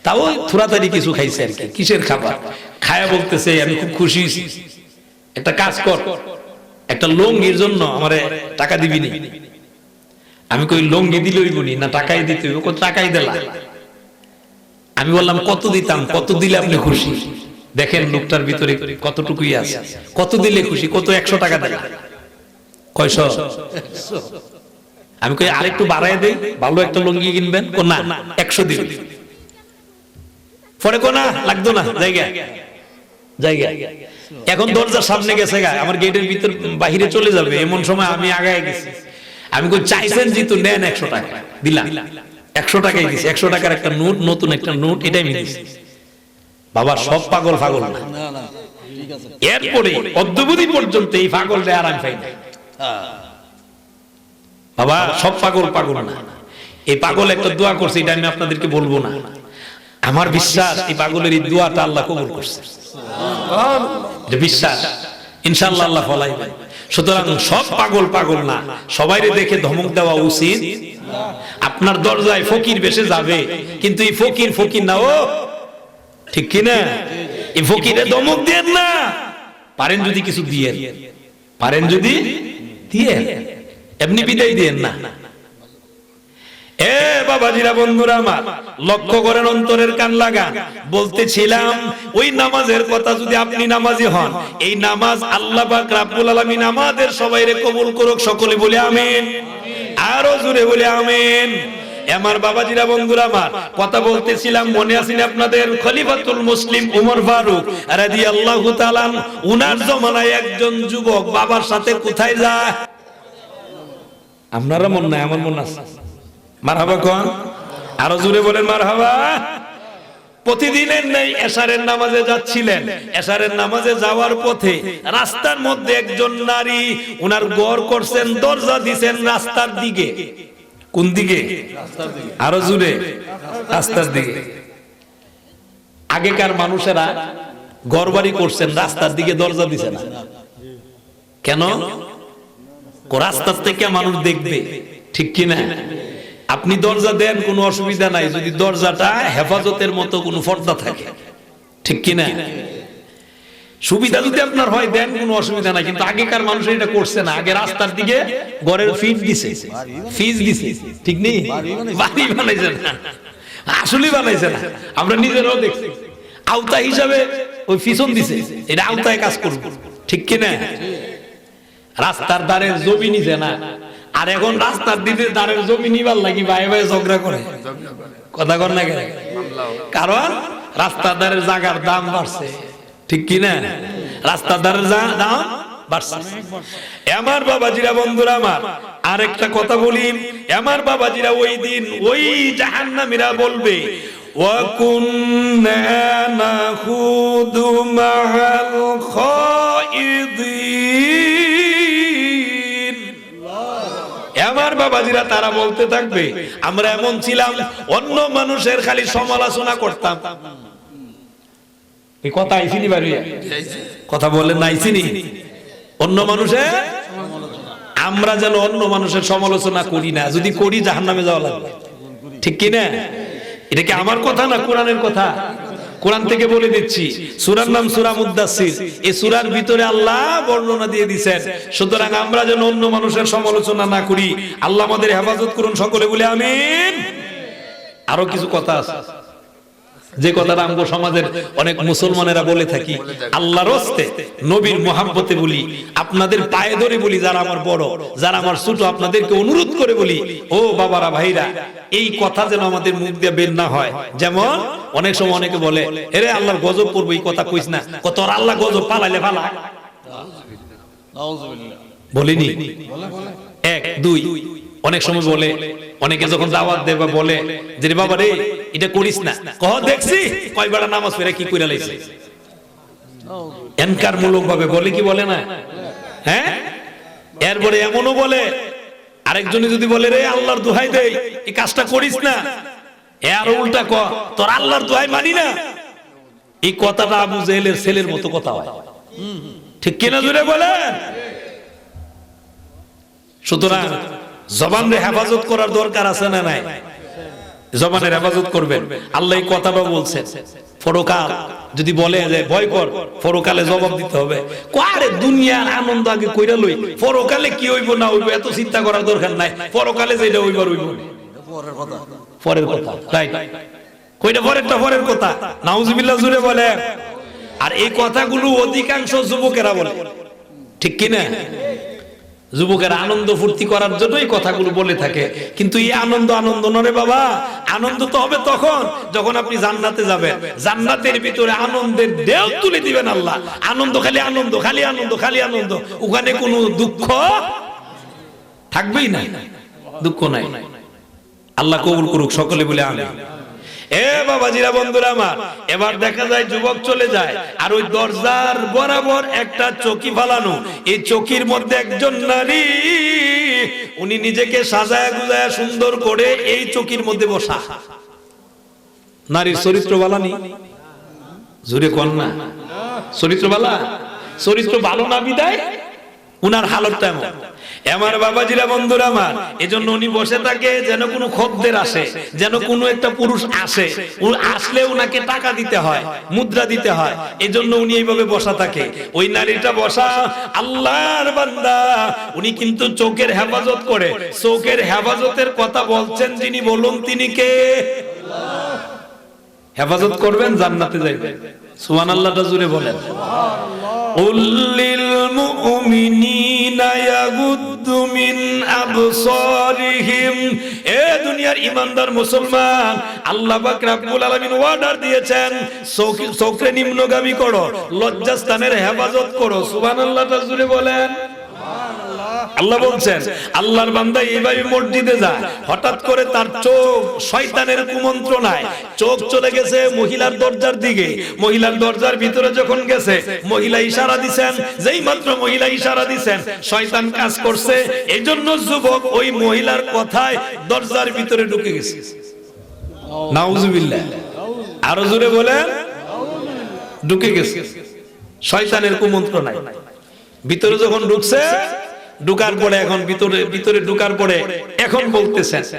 তাও থোড়াতাড়ি কিছু খাইছে আর কি। কিসের খাবার খায়া বলতেছে, আমি খুব খুশি হয়েছি, একটা কাজ কর, একটা লঙ্গির জন্য আমারে টাকা দিবি নি। আমি কই লঙ্গি দিলে হইব নি, না টাকাই দিতে হইব? কত টাকাই দিলা। আমি বললাম কত দিতাম, কত দিলে আপনি খুশি? দেখেন লোকটার ভিতরে কতটুকুই আছে, কত দিলে খুশি, কত 100 টাকা দিলা, কয়শো? আমি কই আরেকটু বাড়ায় দেই, ভালো একটা লঙ্গি কিনবেন, না 100 দিন। পরে কোনা লাগতো না, জায়গা জায়গা। এখন দরজার সামনে গেছে গা, আমার গেটের ভিতর বাহিরে চলে যাবে, এমন সময় আমি আগায় গেছি। আমি কই চাইছেন জিতু, নেন 100 টাকা দিলাম। 100 টাকাই দিছি, 100 টাকার একটা নোট, নতুন একটা নোট, এটাই আমি দিছি। বাবা সব পাগল পাগল না, এরপরে অদ্যবধি পর্যন্ত এই পাগলটা আর আমি পাই না। বাবা সব পাগল পাগল না। এই পাগল একটা দোয়া করছে, এটা আমি আপনাদেরকে বলবো না। আমার বিশ্বাস এই পাগলের এই দোয়াটা আল্লাহ কবুল করছে, বিশ্বাস ইনশাআল্লাহ আল্লাহ ফলাইবে। সুতরাং সব পাগল পাগল না, সবাইরে দেখে ধমক দেওয়া উচিত। আপনার দরজায় ফকির বেশে যাবে, কিন্তু এই ফকির ফকির না, ও ঠিক কিনা? এই ফকিরে ধমক দেন না, পারেন যদি কিছু দিয়ে, পারেন যদি দিয়ে, এমনি বিদায় দেন না। এ বাবাজিরা, বন্ধুরা আমার, লক্ষ্য করেন, অন্তরের কান লাগান। বলতেছিলাম ওই নামাজের কথা, যদি আপনি নামাজি হন, এই নামাজ আল্লাহ পাক রব্বুল আলামিন আমাদের সবাইরে কবুল করুক, সকলে বলে আমিন, আরো জোরে বলে আমিন। আমার বাবাজিরা, বন্ধুরা আমার, কথা বলতেছিলাম, মনে আছে না আপনাদের খলিফাতুল মুসলিম ওমর ফারুক রাদিয়াল্লাহু তাআলা, উনার জমানায় একজন যুবক বাবার সাথে কোথায় যায়? আপনারা মন নাই, আমার মন আছে। মারহাবা কোন, আরো জোরে বলেন মারহাবা। প্রতিদিনের নেই এশারের নামাজে যাচ্ছিলেন, এশারের নামাজে যাওয়ার পথে রাস্তার মধ্যে একজন নারী, উনার ঘর করছেন, দরজা দিবেন রাস্তার দিকে। কোন দিকে? আরো জোরে, রাস্তার দিকে। আগেকার মানুষেরা ঘরবাড়ি করছেন, রাস্তার দিকে দরজা দিছে না কেন? রাস্তার থেকে মানুষ দেখবে, ঠিক কিনা? আপনি দরজা দেন, কোনো অসুবিধা নাই, যদি দরজাটা হেফাজতের মতো কোনো পর্দা থাকে, ঠিক কিনা? সুবিধা যদি আপনার হয় দেন, কোনো অসুবিধা নাই। কিন্তু আগেকার মানুষ এটা করছে না, আগে রাস্তার দিকে ঘরের ফিজ দিছে, ফিজ দিছে, ঠিক নেই? বাড়ি বানাইছে না, আসলে বানাইছে না, আমরা নিজেরাও দেখছি। আওতা হিসাবে ওই পিছন দিছে, এটা আওতায় কাজ করবে, ঠিক কিনা? রাস্তার ধারের জমি নিছে না, আর এখন রাস্তার দিকে ধারের জমি নিবার লাগি ভাই ভাই ঝগড়া করে, কথা কর না কেন? কারণ রাস্তার ধারের জায়গার দাম বাড়ছে, ঠিক কিনা? রাস্তার ধারের দাম বাড়ছে। আমার বাবাজিরা, বন্ধুরা আমার, আরেকটা কথা বলি, আমার বাবাজিরা, ওই দিন ওই জাহান্নামীরা বলবে, ওয়া কুন্না নাখুদু মা'আল খাইদিন। আমার বাবাজিরা তারা বলতে থাকবে, আমরা এমন ছিলাম, অন্য মানুষের খালি সমালোচনা করতাম। এই কথা আইছিনি বাড়িয়া, কথা বলেন না, আইছিনি? অন্য মানুষের, আমরা যেন অন্য মানুষের সমালোচনা করি না, যদি করি জাহান্নামে যাওয়া লাগবে, ঠিক কিনা? এটা কি আমার কথা না কোরআনের কথা? কোরআন থেকে বলে দিচ্ছি, সূরার নাম সূরা মুদ্দাসসির। এই সূরার ভিতরে আল্লাহ বর্ণনা দিয়ে দিয়েছেন। সুতরাং আমরা যেন অন্য মানুষের সমালোচনা না করি। আল্লাহ আমাদের হেফাজত করুন, সকলে বলে আমিন। আরো কিছু কথা আছে, যে কথাটা আমগো সমাজের অনেক মুসলমানেরা বলে থাকি, আল্লাহর রাস্তে নবীর মহব্বতে বলি, আপনাদের পায়ে ধরে বলি, যারা আমার বড়, যারা আমার ছোট, আপনাদেরকে অনুরোধ করে বলি, ও বাবারা, ভাইরা, এই কথা যেন আমাদের মুখ দিয়ে বের না হয়। যেমন অনেক সময় অনেকে বলে, এরে আল্লাহর গজব পড়বো, এই কথা কইস না, কত আল্লাহ গজব পালাইলে পালা। বলিনি? এক দুই অনেক সময় বলে, অনেকে যখন দাওয়াত দেয় বা বলে যে রে বাবা রে এটা করিস না, কহ দেখছি কয়বার নামাজ পড়ে কি কইরা লাইছে, এনকার মূলক ভাবে বলে কি বলে না? হ্যাঁ, এরপরে এমনও বলে, আরেকজনে যদি বলে রে আল্লাহর দোহাই দেই এই কাজটা করিস না, এর উল্টা ক তোর আল্লাহর দোহাই মানি না। এই কথাটা আবু জেহেলের ছেলের মতো কথা হয়, ঠিক কিনা জুড়ে বলেন? সুতরাং জবানের হেফাজত করার দরকার আছে না নাই? জবানের হেফাজত করবেন। আল্লাহ এই কথাটা বলছেন, পরকাল যদি বলে যে ভয় কর, পরকালে জবাব দিতে হবে। আরে দুনিয়ার আনন্দ আগে কইরা লই, পরকালে কি হইব না হইব এত চিন্তা করার দরকার নাই। পরকালে যেটা হইবার হইব, পরের কথা, রাইট? কইটা পরেরটা পরের কথা, নাউজুবিল্লাহ জুড়ে বলে। আর এই কথাগুলো অধিকাংশ যুবকেরা বলে, ঠিক কিনা? যুবকেরা আনন্দ ফুর্তি করার জন্যই কথাগুলো বলে থাকে। কিন্তু এই আনন্দ আনন্দ নরে বাবা, আনন্দ তো হবে তখন যখন আপনি জান্নাতে যাবেন। জান্নাতের ভিতরে আনন্দের ঢেউ তুলে দিবেন আল্লাহ। আনন্দ, খালি আনন্দ, খালি আনন্দ, খালি আনন্দ। ওখানে কোনো দুঃখ থাকবেই না, দুঃখ নাই। আল্লাহ কবুল করুক, সকলে বলে আমিন। এ বাবাজিরা, বন্ধুরা আমার, এবার দেখা যায় যুবক চলে যায়, আর ওই দরজার বরাবর একটা চৌকি ফালানো। এই চৌকির মধ্যে একজন নারী, উনি নিজেকে সাজায় গুজায় সুন্দর করে এই চৌকির মধ্যে বসা। নারীর চরিত্র বালানি, জোরে কোন না? চরিত্র বালা, চরিত্র ভালো না বিদায় উনার হালতটা এমন। আমার বাবাজিরা, বন্ধুরা আমার, এজন্য উনি বসে থাকে যেন কোনো খদ্দের আসে, যেন কোনো একটা পুরুষ আসে, আসলে উনাকে টাকা দিতে হয়, মুদ্রা দিতে হয়। এজন্য উনি এইভাবে বসা থাকে। ওই নারীটা বসা আল্লাহর বান্দা, উনি কিন্তু চোখের হেফাজত করে। চোখের হেফাজতের কথা বলছেন যিনি, বলুন তিনি কে? হেফাজত করবেন, জান্নাতে যাইবেন। সুবহানাল্লাহটা জুড়ে বলেন। উল্লিল মুমিনিনা ইয়াগুদ্দু মিন আবসারিহিম। এ দুনিয়ার ইমানদার মুসলমান, আল্লাহ পাক রব্বুল আলামিন অর্ডার দিয়েছেন, চোখে নিম্নগামী করো, লজ্জাস্থানের হেফাজত করো। সুবহানাল্লাহটা জুড়ে বলেন। আল্লাহ বলছেন, আল্লাহর বান্দা এইভাবে মসজিদে যায়, হঠাৎ করে তার চোখ শয়তানের কুমন্ত্রণায় চোখ চলে গেছে মহিলার দরজার দিকে। মহিলার দরজার ভিতরে যখন গেছে, মহিলা ইশারা দিছেন, যেই মাত্র মহিলা ইশারা দিছেন, শয়তান কাজ করছে। এইজন্য যুবক ওই মহিলার কথায় দরজার ভিতরে ঢুকে গেছে। নাউজুবিল্লাহ, আরো জোরে বলেন, ঢুকে গেছে শয়তানের কুমন্ত্রণায়। ভিতরে যখন ঢুকছে, ঢুকার পরে এখন ভিতরে ঢুকার পরে এখন বলতেছেন,